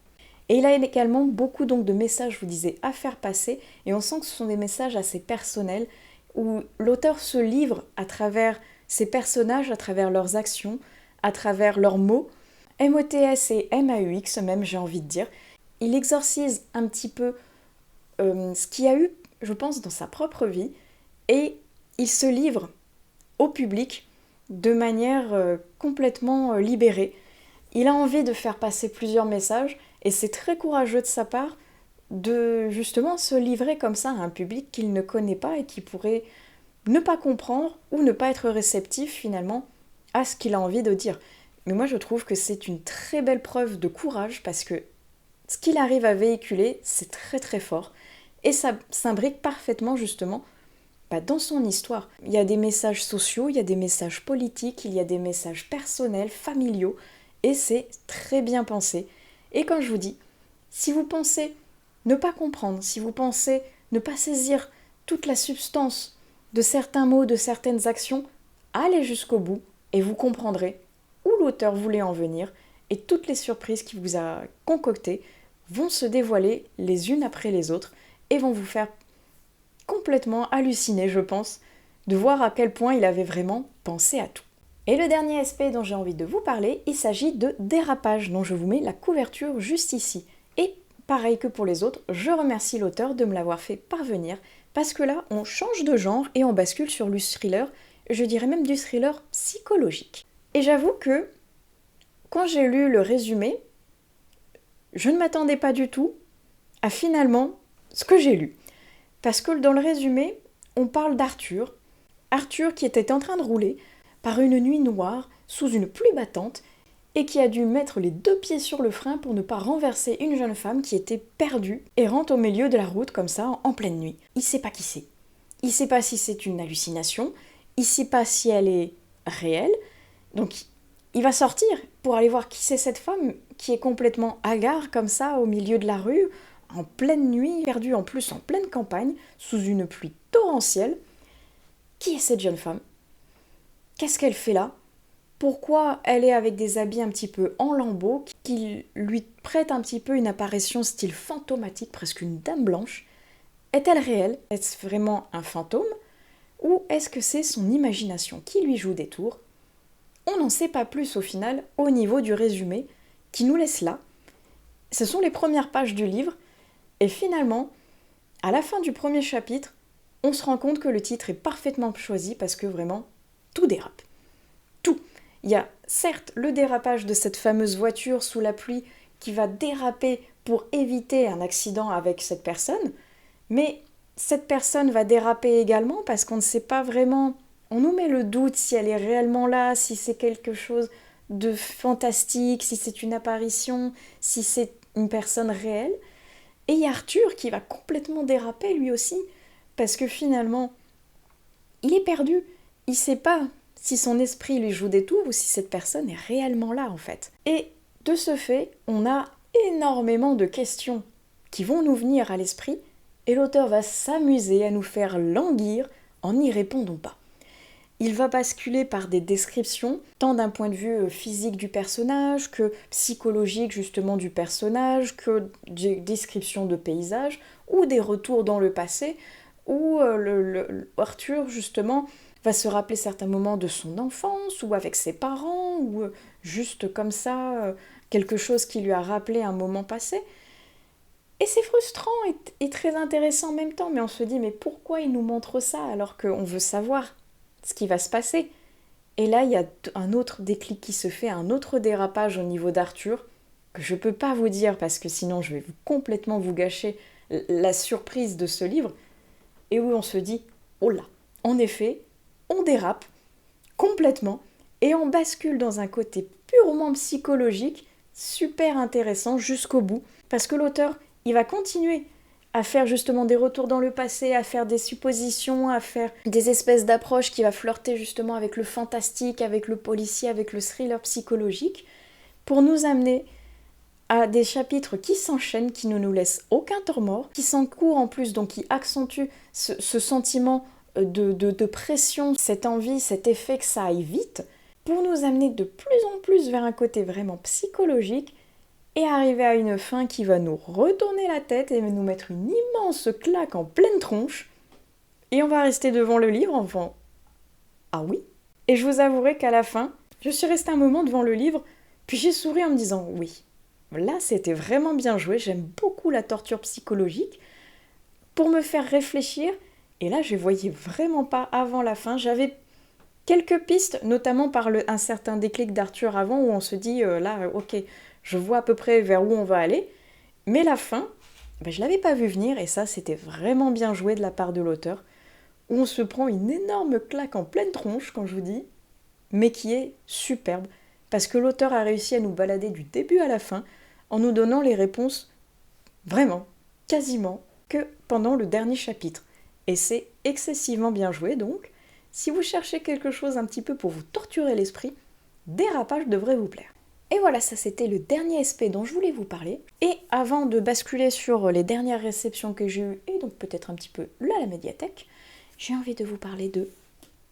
Et il a également beaucoup donc de messages, je vous disais, à faire passer, et on sent que ce sont des messages assez personnels, où l'auteur se livre à travers ses personnages, à travers leurs actions, à travers leurs mots, MOTS et MAUX même, j'ai envie de dire. Il exorcise un petit peu ce qu'il y a eu, je pense, dans sa propre vie, et il se livre au public de manière complètement libérée. Il a envie de faire passer plusieurs messages, et c'est très courageux de sa part de justement se livrer comme ça à un public qu'il ne connaît pas et qui pourrait ne pas comprendre ou ne pas être réceptif finalement à ce qu'il a envie de dire. Mais moi je trouve que c'est une très belle preuve de courage parce que ce qu'il arrive à véhiculer, c'est très très fort. Et ça s'imbrique parfaitement justement dans son histoire. Il y a des messages sociaux, il y a des messages politiques, il y a des messages personnels, familiaux, et c'est très bien pensé. Et quand je vous dis, si vous pensez ne pas comprendre, si vous pensez ne pas saisir toute la substance de certains mots, de certaines actions, allez jusqu'au bout et vous comprendrez où l'auteur voulait en venir et toutes les surprises qu'il vous a concoctées vont se dévoiler les unes après les autres et vont vous faire complètement halluciner, je pense, de voir à quel point il avait vraiment pensé à tout. Et le dernier aspect dont j'ai envie de vous parler, il s'agit de dérapage, dont je vous mets la couverture juste ici. Et pareil que pour les autres, je remercie l'auteur de me l'avoir fait parvenir, parce que là, on change de genre et on bascule sur du thriller, je dirais même du thriller psychologique. Et j'avoue que, quand j'ai lu le résumé, je ne m'attendais pas du tout à finalement ce que j'ai lu. Parce que dans le résumé, on parle d'Arthur. Arthur qui était en train de rouler par une nuit noire, sous une pluie battante, et qui a dû mettre les 2 pieds sur le frein pour ne pas renverser une jeune femme qui était perdue, errante au milieu de la route comme ça, en pleine nuit. Il sait pas qui c'est. Il sait pas si c'est une hallucination, il sait pas si elle est réelle, donc il va sortir pour aller voir qui c'est cette femme qui est complètement hagard comme ça au milieu de la rue, en pleine nuit, perdue en plus en pleine campagne, sous une pluie torrentielle. Qui est cette jeune femme ? Qu'est-ce qu'elle fait là ? Pourquoi elle est avec des habits un petit peu en lambeaux qui lui prêtent un petit peu une apparition style fantomatique, presque une dame blanche ? Est-elle réelle ? Est-ce vraiment un fantôme ? Ou est-ce que c'est son imagination qui lui joue des tours ? On n'en sait pas plus au final au niveau du résumé qui nous laisse là. Ce sont les premières pages du livre et finalement, à la fin du premier chapitre, on se rend compte que le titre est parfaitement choisi parce que vraiment, tout dérape. Tout. Il y a certes le dérapage de cette fameuse voiture sous la pluie qui va déraper pour éviter un accident avec cette personne, mais cette personne va déraper également parce qu'on ne sait pas vraiment, on nous met le doute si elle est réellement là, si c'est quelque chose de fantastique, si c'est une apparition, si c'est une personne réelle. Et il y a Arthur qui va complètement déraper lui aussi, parce que finalement, il est perdu. Il ne sait pas si son esprit lui joue des tours ou si cette personne est réellement là en fait. Et de ce fait, on a énormément de questions qui vont nous venir à l'esprit et l'auteur va s'amuser à nous faire languir en n'y répondant pas. Il va basculer par des descriptions, tant d'un point de vue physique du personnage, que psychologique justement du personnage, que des descriptions de paysages, ou des retours dans le passé, où Arthur justement va se rappeler certains moments de son enfance, ou avec ses parents, ou juste comme ça, quelque chose qui lui a rappelé un moment passé. Et c'est frustrant et très intéressant en même temps, mais on se dit mais pourquoi il nous montre ça alors qu'on veut savoir ce qui va se passer. Et là, il y a un autre déclic qui se fait, un autre dérapage au niveau d'Arthur, que je ne peux pas vous dire parce que sinon je vais complètement vous gâcher la surprise de ce livre, et où on se dit, oh là, en effet, on dérape complètement, et on bascule dans un côté purement psychologique, super intéressant jusqu'au bout, parce que l'auteur, il va continuer à faire justement des retours dans le passé, à faire des suppositions, à faire des espèces d'approches qui va flirter justement avec le fantastique, avec le policier, avec le thriller psychologique, pour nous amener à des chapitres qui s'enchaînent, qui ne nous laissent aucun temps mort, qui s'encourent en plus, donc qui accentuent ce sentiment de pression, cette envie, cet effet que ça aille vite, pour nous amener de plus en plus vers un côté vraiment psychologique, et arriver à une fin qui va nous retourner la tête et nous mettre une immense claque en pleine tronche. Et on va rester devant le livre en faisant « Ah oui ?» Et je vous avouerai qu'à la fin, je suis restée un moment devant le livre Puis j'ai souri en me disant oui, là c'était vraiment bien joué, j'aime beaucoup la torture psychologique pour me faire réfléchir. Et là je voyais vraiment pas avant la fin, j'avais quelques pistes, notamment par un certain déclic d'Arthur avant où on se dit là ok, je vois à peu près vers où on va aller, mais la fin, ben, je l'avais pas vu venir et ça c'était vraiment bien joué de la part de l'auteur, où on se prend une énorme claque en pleine tronche, quand je vous dis, mais qui est superbe, parce que l'auteur a réussi à nous balader du début à la fin, en nous donnant les réponses vraiment, quasiment, que pendant le dernier chapitre. Et c'est excessivement bien joué, donc, si vous cherchez quelque chose un petit peu pour vous torturer l'esprit, Dérapage devrait vous plaire. Et voilà, ça c'était le dernier SP dont je voulais vous parler. Et avant de basculer sur les dernières réceptions que j'ai eues, et donc peut-être un petit peu là à la médiathèque, j'ai envie de vous parler de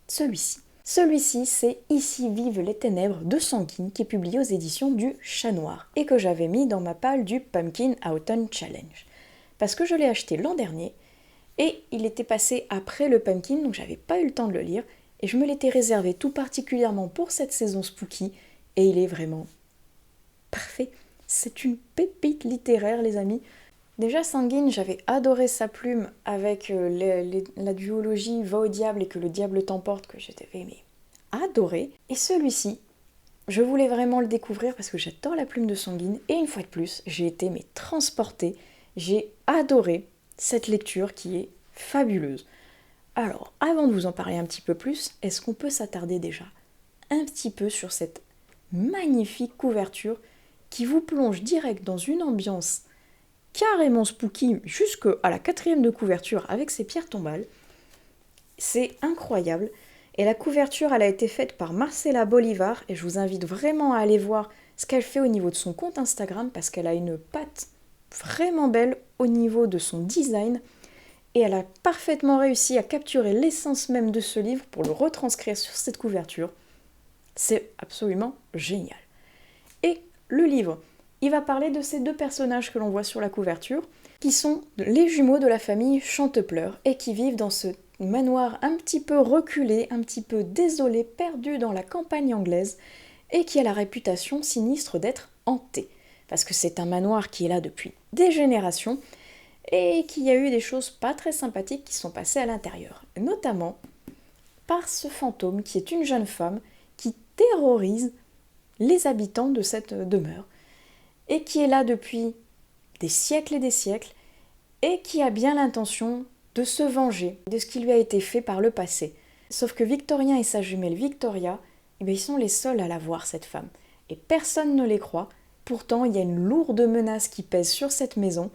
celui-ci. Celui-ci, c'est Ici vivent les ténèbres de Sanguine, qui est publié aux éditions du Chat Noir, et que j'avais mis dans ma palle du Pumpkin Autumn Challenge. Parce que je l'ai acheté l'an dernier, et il était passé après le Pumpkin, donc j'avais pas eu le temps de le lire, et je me l'étais réservé tout particulièrement pour cette saison spooky, et il est vraiment parfait. C'est une pépite littéraire, les amis. Déjà, Sanguine, j'avais adoré sa plume avec la duologie Va au diable et que le diable t'emporte, que j'avais aimé. Adoré. Et celui-ci, je voulais vraiment le découvrir parce que j'adore la plume de Sanguine. Et une fois de plus, j'ai été transportée. J'ai adoré cette lecture qui est fabuleuse. Alors, avant de vous en parler un petit peu plus, est-ce qu'on peut s'attarder déjà un petit peu sur cette magnifique couverture qui vous plonge direct dans une ambiance carrément spooky jusqu'à la 4e de couverture avec ses pierres tombales. C'est incroyable. Et la couverture, elle a été faite par Marcela Bolivar et je vous invite vraiment à aller voir ce qu'elle fait au niveau de son compte Instagram parce qu'elle a une patte vraiment belle au niveau de son design et elle a parfaitement réussi à capturer l'essence même de ce livre pour le retranscrire sur cette couverture. C'est absolument génial. Et le livre, il va parler de ces deux personnages que l'on voit sur la couverture, qui sont les jumeaux de la famille Chantepleurs et qui vivent dans ce manoir un petit peu reculé, un petit peu désolé, perdu dans la campagne anglaise, et qui a la réputation sinistre d'être hanté. Parce que c'est un manoir qui est là depuis des générations, et qu'il y a eu des choses pas très sympathiques qui sont passées à l'intérieur. Notamment par ce fantôme qui est une jeune femme qui terrorise les habitants de cette demeure, et qui est là depuis des siècles et des siècles, et qui a bien l'intention de se venger de ce qui lui a été fait par le passé. Sauf que Victorien et sa jumelle Victoria, ils sont les seuls à la voir, cette femme. Et personne ne les croit. Pourtant, il y a une lourde menace qui pèse sur cette maison,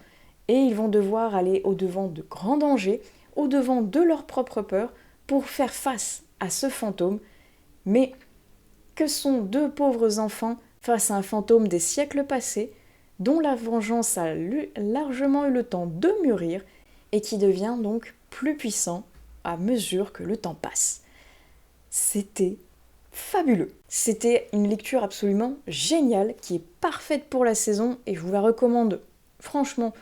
et ils vont devoir aller au-devant de grands dangers, au-devant de leur propre peur, pour faire face à ce fantôme. Mais que sont deux pauvres enfants face à un fantôme des siècles passés, dont la vengeance a largement eu le temps de mûrir et qui devient donc plus puissant à mesure que le temps passe. C'était fabuleux. C'était une lecture absolument géniale qui est parfaite pour la saison et je vous la recommande franchement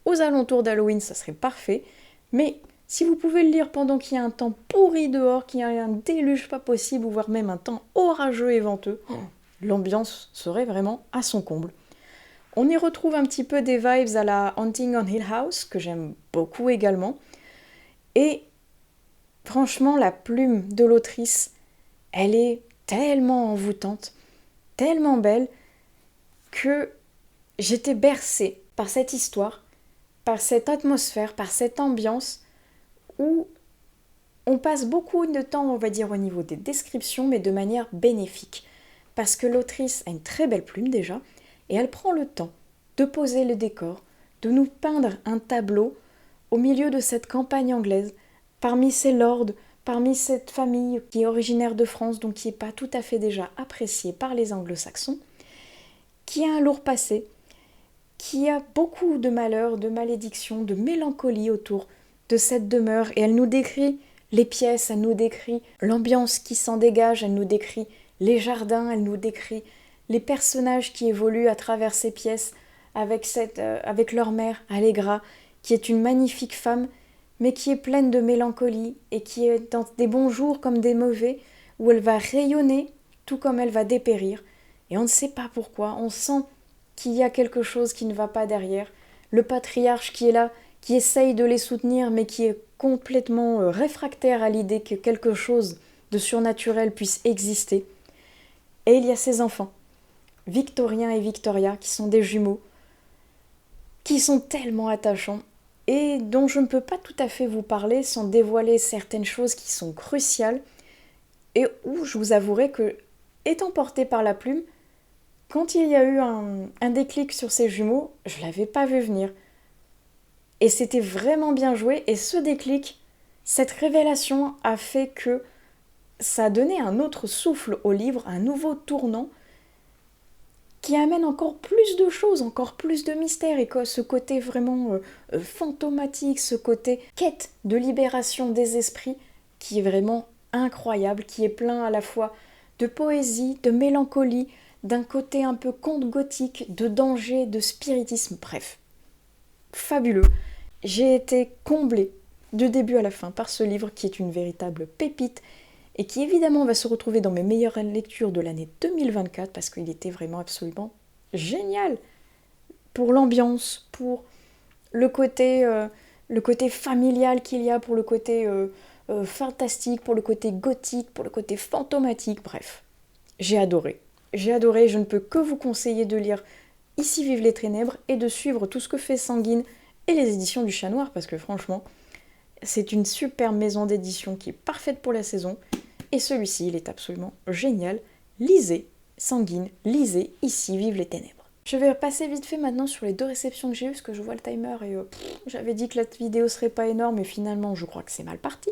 aux alentours d'Halloween, ça serait parfait. Mais si vous pouvez le lire pendant qu'il y a un temps pourri dehors, qu'il y a un déluge pas possible, ou voire même un temps orageux et venteux, l'ambiance serait vraiment à son comble. On y retrouve un petit peu des vibes à la Haunting on Hill House, que j'aime beaucoup également. Et franchement, la plume de l'autrice, elle est tellement envoûtante, tellement belle, que j'étais bercée par cette histoire, par cette atmosphère, par cette ambiance, où on passe beaucoup de temps, on va dire, au niveau des descriptions, mais de manière bénéfique. Parce que l'autrice a une très belle plume déjà, et elle prend le temps de poser le décor, de nous peindre un tableau au milieu de cette campagne anglaise, parmi ces lords, parmi cette famille qui est originaire de France, donc qui n'est pas tout à fait déjà appréciée par les anglo-saxons, qui a un lourd passé, qui a beaucoup de malheurs, de malédictions, de mélancolie autour de cette demeure, et elle nous décrit les pièces, elle nous décrit l'ambiance qui s'en dégage, elle nous décrit les jardins, elle nous décrit les personnages qui évoluent à travers ces pièces avec leur mère, Allegra, qui est une magnifique femme, mais qui est pleine de mélancolie et qui est dans des bons jours comme des mauvais, où elle va rayonner tout comme elle va dépérir. et on ne sait pas pourquoi, on sent qu'il y a quelque chose qui ne va pas derrière. Le patriarche qui est là, qui essaye de les soutenir, mais qui est complètement réfractaire à l'idée que quelque chose de surnaturel puisse exister. Et il y a ses enfants, Victorien et Victoria, qui sont des jumeaux, qui sont tellement attachants, et dont je ne peux pas tout à fait vous parler sans dévoiler certaines choses qui sont cruciales, et où je vous avouerai que, étant portée par la plume, quand il y a eu un déclic sur ces jumeaux, je ne l'avais pas vu venir. Et c'était vraiment bien joué, et ce déclic, cette révélation a fait que ça a donné un autre souffle au livre, un nouveau tournant, qui amène encore plus de choses, encore plus de mystères, et ce côté vraiment fantomatique, ce côté quête de libération des esprits, qui est vraiment incroyable, qui est plein à la fois de poésie, de mélancolie, d'un côté un peu conte gothique, de danger, de spiritisme, bref. Fabuleux. J'ai été comblée du début à la fin par ce livre qui est une véritable pépite et qui évidemment va se retrouver dans mes meilleures lectures de l'année 2024 parce qu'il était vraiment absolument génial pour l'ambiance, pour le côté familial qu'il y a, pour le côté fantastique, pour le côté gothique, pour le côté fantomatique, bref. J'ai adoré. J'ai adoré, je ne peux que vous conseiller de lire Ici vivent les ténèbres et de suivre tout ce que fait Sanguine et les éditions du Chat Noir parce que franchement, c'est une super maison d'édition qui est parfaite pour la saison et celui-ci, il est absolument génial. Lisez Sanguine, lisez Ici vivent les ténèbres. Je vais passer vite fait maintenant sur les 2 réceptions que j'ai eues parce que je vois le timer et j'avais dit que la vidéo serait pas énorme et finalement je crois que c'est mal parti.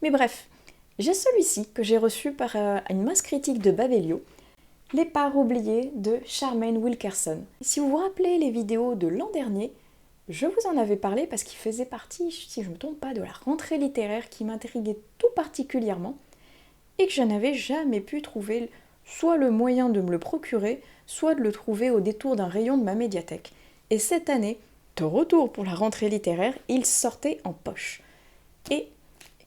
Mais bref, j'ai celui-ci que j'ai reçu par une masse critique de Babelio. Les parts oubliées de Charmaine Wilkerson. Si vous vous rappelez les vidéos de l'an dernier, je vous en avais parlé parce qu'il faisait partie, si je ne me trompe pas, de la rentrée littéraire qui m'intriguait tout particulièrement et que je n'avais jamais pu trouver soit le moyen de me le procurer, soit de le trouver au détour d'un rayon de ma médiathèque. Et cette année, de retour pour la rentrée littéraire, il sortait en poche. Et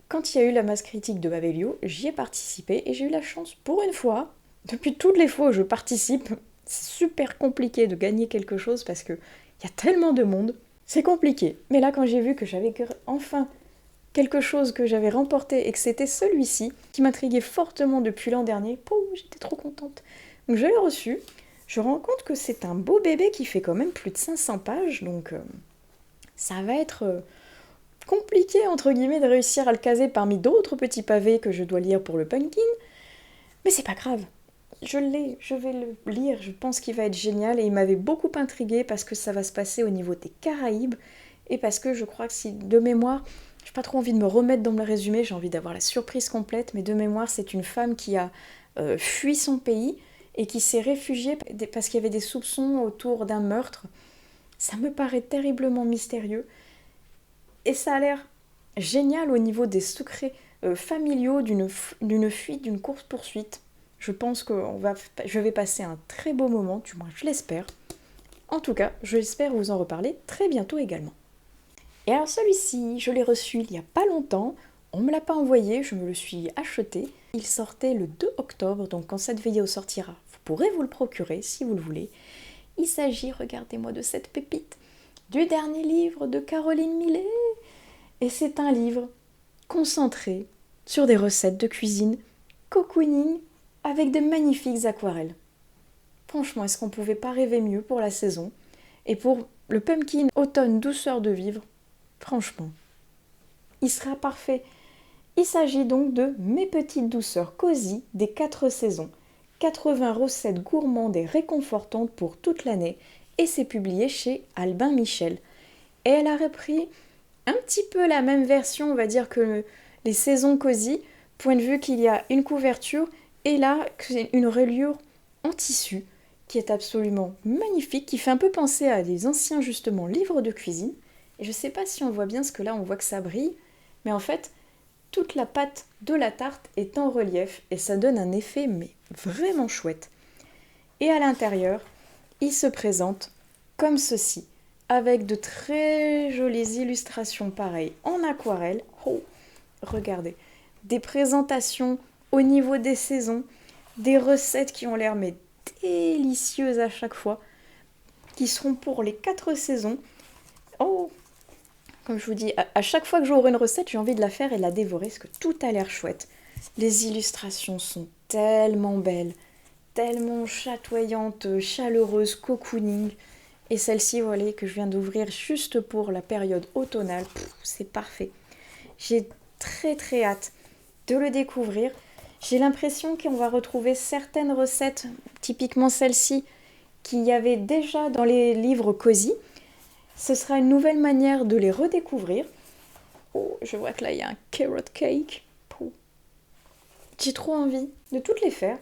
quand il y a eu la masse critique de Babelio, j'y ai participé et j'ai eu la chance, pour une fois, depuis toutes les fois où je participe, c'est super compliqué de gagner quelque chose parce qu'il y a tellement de monde. C'est compliqué. Mais là, quand j'ai vu que j'avais enfin quelque chose que j'avais remporté et que c'était celui-ci, qui m'intriguait fortement depuis l'an dernier, j'étais trop contente. Donc je l'ai reçu. Je me rends compte que c'est un beau bébé qui fait quand même plus de 500 pages. Donc ça va être compliqué, entre guillemets, de réussir à le caser parmi d'autres petits pavés que je dois lire pour le pumpkin. Mais c'est pas grave. Je vais le lire, je pense qu'il va être génial et il m'avait beaucoup intriguée parce que ça va se passer au niveau des Caraïbes et parce que je crois que si de mémoire, j'ai pas trop envie de me remettre dans le résumé, j'ai envie d'avoir la surprise complète, mais de mémoire c'est une femme qui a fui son pays et qui s'est réfugiée parce qu'il y avait des soupçons autour d'un meurtre. Ça me paraît terriblement mystérieux et ça a l'air génial au niveau des secrets familiaux d'une fuite, d'une course-poursuite. Je pense que je vais passer un très beau moment, du moins je l'espère. En tout cas, j'espère vous en reparler très bientôt également. Et alors celui-ci, je l'ai reçu il n'y a pas longtemps, on ne me l'a pas envoyé, je me le suis acheté. Il sortait le 2 octobre, donc quand cette vidéo sortira, vous pourrez vous le procurer si vous le voulez. Il s'agit, regardez-moi de cette pépite, du dernier livre de Caroline Millet. Et c'est un livre concentré sur des recettes de cuisine, cocooning, avec de magnifiques aquarelles. Franchement, est-ce qu'on pouvait pas rêver mieux pour la saison? Et pour le pumpkin automne douceur de vivre, franchement, il sera parfait. Il s'agit donc de Mes petites douceurs cosy des 4 saisons. 80 recettes gourmandes et réconfortantes pour toute l'année. Et c'est publié chez Albin Michel. Et elle a repris un petit peu la même version, on va dire, que les saisons cosy, point de vue qu'il y a une couverture et là, c'est une reliure en tissu qui est absolument magnifique, qui fait un peu penser à des anciens, justement, livres de cuisine. Et je ne sais pas si on voit bien, parce que là, on voit que ça brille, mais en fait, toute la pâte de la tarte est en relief et ça donne un effet, mais vraiment chouette. Et à l'intérieur, il se présente comme ceci, avec de très jolies illustrations pareilles en aquarelle. Oh, regardez, des présentations au niveau des saisons, des recettes qui ont l'air mais délicieuses à chaque fois, qui seront pour les 4 saisons. Oh, comme je vous dis, à chaque fois que j'aurai une recette, j'ai envie de la faire et de la dévorer, parce que tout a l'air chouette. Les illustrations sont tellement belles, tellement chatoyantes, chaleureuses, cocooning. Et celle-ci, voilà, que je viens d'ouvrir juste pour la période automnale, c'est parfait. J'ai très très hâte de le découvrir. J'ai l'impression qu'on va retrouver certaines recettes, typiquement celle-ci, qu'il y avait déjà dans les livres Cozy. Ce sera une nouvelle manière de les redécouvrir. Oh, je vois que là, il y a un carrot cake. J'ai trop envie de toutes les faire.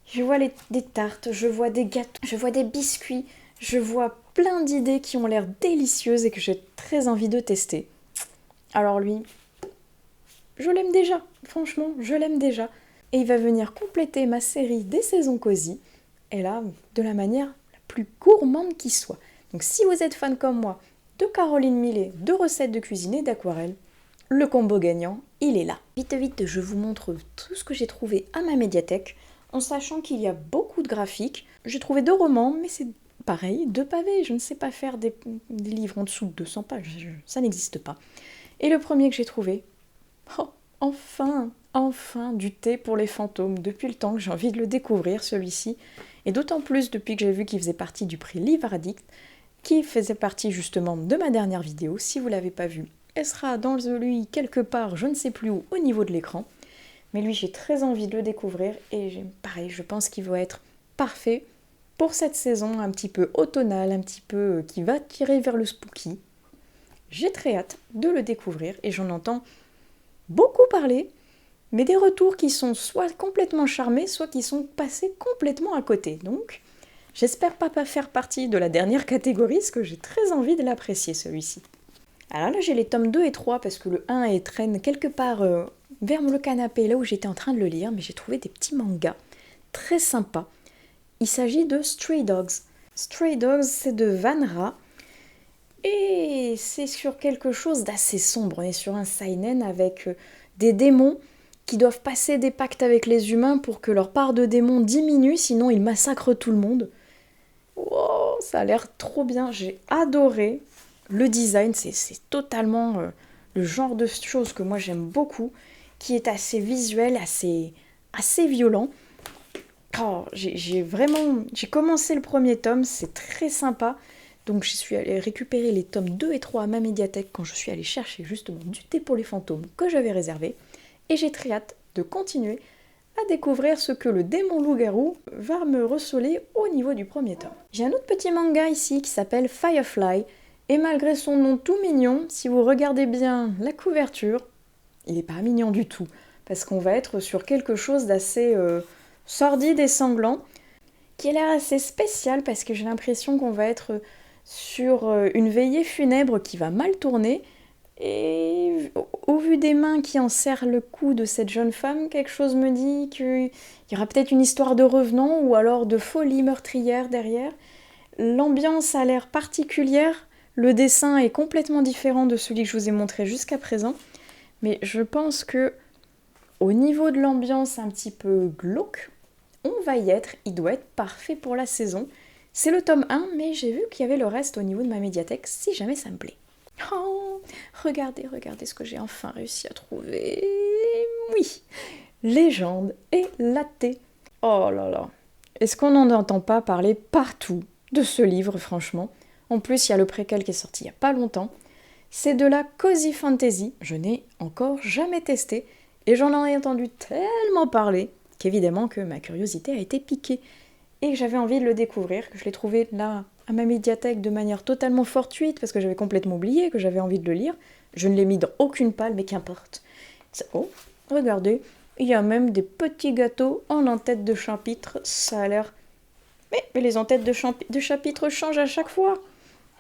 Je vois des tartes, je vois des gâteaux, je vois des biscuits, je vois plein d'idées qui ont l'air délicieuses et que j'ai très envie de tester. Alors lui, je l'aime déjà, franchement, je l'aime déjà. Et il va venir compléter ma série des saisons Cozy, et là, de la manière la plus gourmande qui soit. Donc si vous êtes fan comme moi de Caroline Millet, de recettes de cuisine et d'aquarelle, le combo gagnant, il est là. Vite vite, je vous montre tout ce que j'ai trouvé à ma médiathèque, en sachant qu'il y a beaucoup de graphiques. J'ai trouvé 2 romans, mais c'est pareil, 2 pavés. Je ne sais pas faire des livres en dessous de 200 pages, ça n'existe pas. Et le premier que j'ai trouvé, oh, enfin, du thé pour les fantômes. Depuis le temps que j'ai envie de le découvrir, celui-ci. Et d'autant plus depuis que j'ai vu qu'il faisait partie du prix Livre Addict, qui faisait partie justement de ma dernière vidéo. Si vous ne l'avez pas vu, elle sera dans lui quelque part, je ne sais plus où, au niveau de l'écran. Mais lui, j'ai très envie de le découvrir. Et pareil, je pense qu'il va être parfait pour cette saison un petit peu automnale, un petit peu qui va tirer vers le spooky. J'ai très hâte de le découvrir et j'en entends beaucoup parler, mais des retours qui sont soit complètement charmés, soit qui sont passés complètement à côté. Donc, j'espère pas faire partie de la dernière catégorie, parce que j'ai très envie de l'apprécier celui-ci. Alors là, j'ai les tomes 2 et 3, parce que le 1 traîne quelque part vers le canapé, là où j'étais en train de le lire, mais j'ai trouvé des petits mangas très sympas. Il s'agit de Stray Dogs. Stray Dogs, c'est de Van Ra. Et c'est sur quelque chose d'assez sombre. On est sur un seinen avec des démons qui doivent passer des pactes avec les humains pour que leur part de démons diminue, sinon ils massacrent tout le monde. Wow, ça a l'air trop bien. J'ai adoré le design. C'est totalement le genre de choses que moi j'aime beaucoup, qui est assez visuel, assez violent. Oh, j'ai commencé le premier tome, c'est très sympa. Donc je suis allée récupérer les tomes 2 et 3 à ma médiathèque quand je suis allée chercher justement du thé pour les fantômes que j'avais réservé. Et j'ai très hâte de continuer à découvrir ce que le démon loup-garou va me receler au niveau du premier tome. J'ai un autre petit manga ici qui s'appelle Firefly. Et malgré son nom tout mignon, si vous regardez bien la couverture, il n'est pas mignon du tout. Parce qu'on va être sur quelque chose d'assez sordide et sanglant, qui a l'air assez spécial parce que j'ai l'impression qu'on va être sur une veillée funèbre qui va mal tourner. Et au vu des mains qui enserrent le cou de cette jeune femme, quelque chose me dit qu'il y aura peut-être une histoire de revenant ou alors de folie meurtrière derrière. L'ambiance a l'air particulière, le dessin est complètement différent de celui que je vous ai montré jusqu'à présent, mais je pense que au niveau de l'ambiance un petit peu glauque, on va y être, il doit être parfait pour la saison. C'est le tome 1, mais j'ai vu qu'il y avait le reste au niveau de ma médiathèque, si jamais ça me plaît. Oh, regardez ce que j'ai enfin réussi à trouver. Oui, Légende et Latte. Oh là là, est-ce qu'on n'en entend pas parler partout de ce livre, franchement? En plus, il y a le préquel qui est sorti il n'y a pas longtemps. C'est de la cozy fantasy, je n'ai encore jamais testé, et j'en ai entendu tellement parler qu'évidemment que ma curiosité a été piquée et que j'avais envie de le découvrir, que je l'ai trouvé là à ma médiathèque de manière totalement fortuite parce que j'avais complètement oublié que j'avais envie de le lire. Je ne l'ai mis dans aucune palle, mais qu'importe. Oh, regardez, il y a même des petits gâteaux en en-tête de chapitre, ça a l'air... Mais les en-têtes de chapitre changent à chaque fois.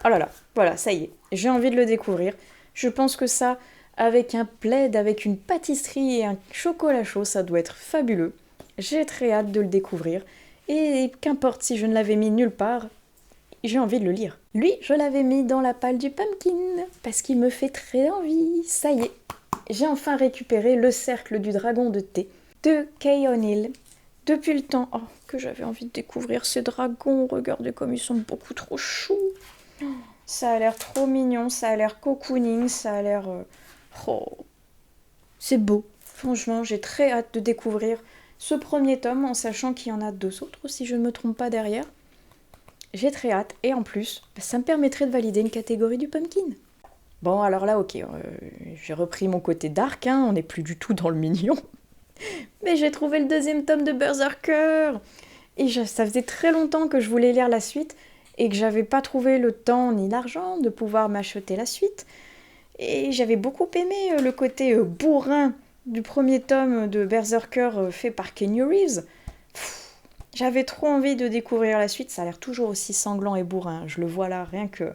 Oh là là, voilà, ça y est, j'ai envie de le découvrir. Je pense que ça, avec un plaid, avec une pâtisserie et un chocolat chaud, ça doit être fabuleux. J'ai très hâte de le découvrir. Et qu'importe si je ne l'avais mis nulle part, j'ai envie de le lire. Lui, je l'avais mis dans la palle du pumpkin, parce qu'il me fait très envie. Ça y est, j'ai enfin récupéré Le Cercle du Dragon de thé de Kay O'Neill. depuis le temps que j'avais envie de découvrir ces dragons. Regardez comme ils sont beaucoup trop choux. Ça a l'air trop mignon, ça a l'air cocooning, ça a l'air... C'est beau. Franchement, j'ai très hâte de découvrir ce premier tome, en sachant qu'il y en a 2 autres, si je ne me trompe pas, derrière. J'ai très hâte, et en plus, ça me permettrait de valider une catégorie du pumpkin. Bon, alors là, ok, j'ai repris mon côté dark, on n'est plus du tout dans le mignon. Mais j'ai trouvé le 2e tome de Berserker. Et ça faisait très longtemps que je voulais lire la suite, et que j'avais pas trouvé le temps ni l'argent de pouvoir m'acheter la suite. Et j'avais beaucoup aimé le côté bourrin du premier tome de Berserker fait par Keanu Reeves. J'avais trop envie de découvrir la suite, ça a l'air toujours aussi sanglant et bourrin. Je le vois là, rien que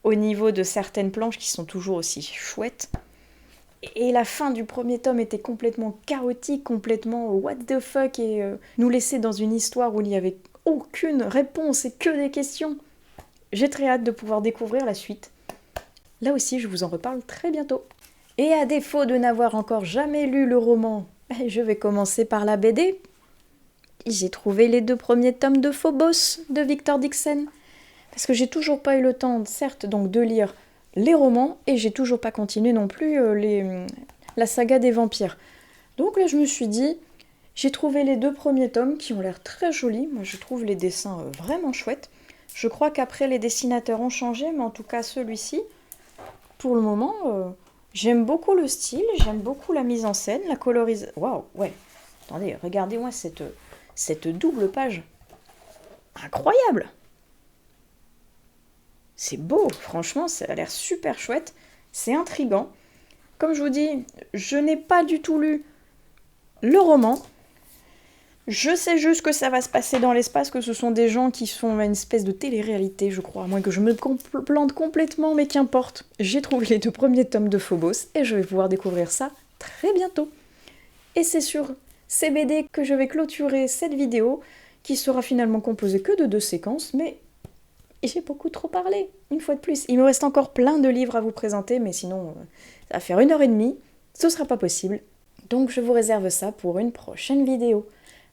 au niveau de certaines planches qui sont toujours aussi chouettes. Et la fin du premier tome était complètement chaotique, complètement what the fuck, et nous laissait dans une histoire où il n'y avait aucune réponse et que des questions. J'ai très hâte de pouvoir découvrir la suite. Là aussi, je vous en reparle très bientôt. Et à défaut de n'avoir encore jamais lu le roman, je vais commencer par la BD. J'ai trouvé les 2 premiers tomes de Phobos de Victor Dixon. Parce que j'ai toujours pas eu le temps, certes, donc de lire les romans, et j'ai toujours pas continué non plus la saga des vampires. Donc là, je me suis dit, j'ai trouvé les 2 premiers tomes qui ont l'air très jolis. Moi, je trouve les dessins vraiment chouettes. Je crois qu'après, les dessinateurs ont changé, mais en tout cas, celui-ci, pour le moment, j'aime beaucoup le style, j'aime beaucoup la mise en scène, la colorisation. Waouh, ouais. Attendez, regardez-moi cette double page. Incroyable! C'est beau, franchement, ça a l'air super chouette. C'est intriguant. Comme je vous dis, je n'ai pas du tout lu le roman. Je sais juste que ça va se passer dans l'espace, que ce sont des gens qui sont à une espèce de télé-réalité, je crois, à moins que je me plante complètement, mais qu'importe. J'ai trouvé les 2 premiers tomes de Phobos et je vais pouvoir découvrir ça très bientôt. Et c'est sur ces BD que je vais clôturer cette vidéo, qui sera finalement composée que de 2 séquences, mais j'ai beaucoup trop parlé, une fois de plus. Il me reste encore plein de livres à vous présenter, mais sinon, ça va faire 1h30, ce sera pas possible. Donc je vous réserve ça pour une prochaine vidéo.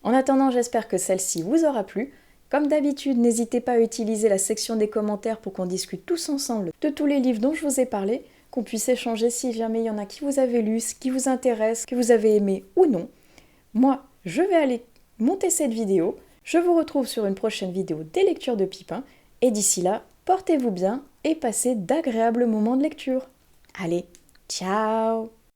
En attendant, j'espère que celle-ci vous aura plu. Comme d'habitude, n'hésitez pas à utiliser la section des commentaires pour qu'on discute tous ensemble de tous les livres dont je vous ai parlé, qu'on puisse échanger si jamais il y en a qui vous avez lu, qui vous intéresse, que vous avez aimé ou non. Moi, je vais aller monter cette vidéo. Je vous retrouve sur une prochaine vidéo des lectures de Pipin. Et d'ici là, portez-vous bien et passez d'agréables moments de lecture. Allez, ciao!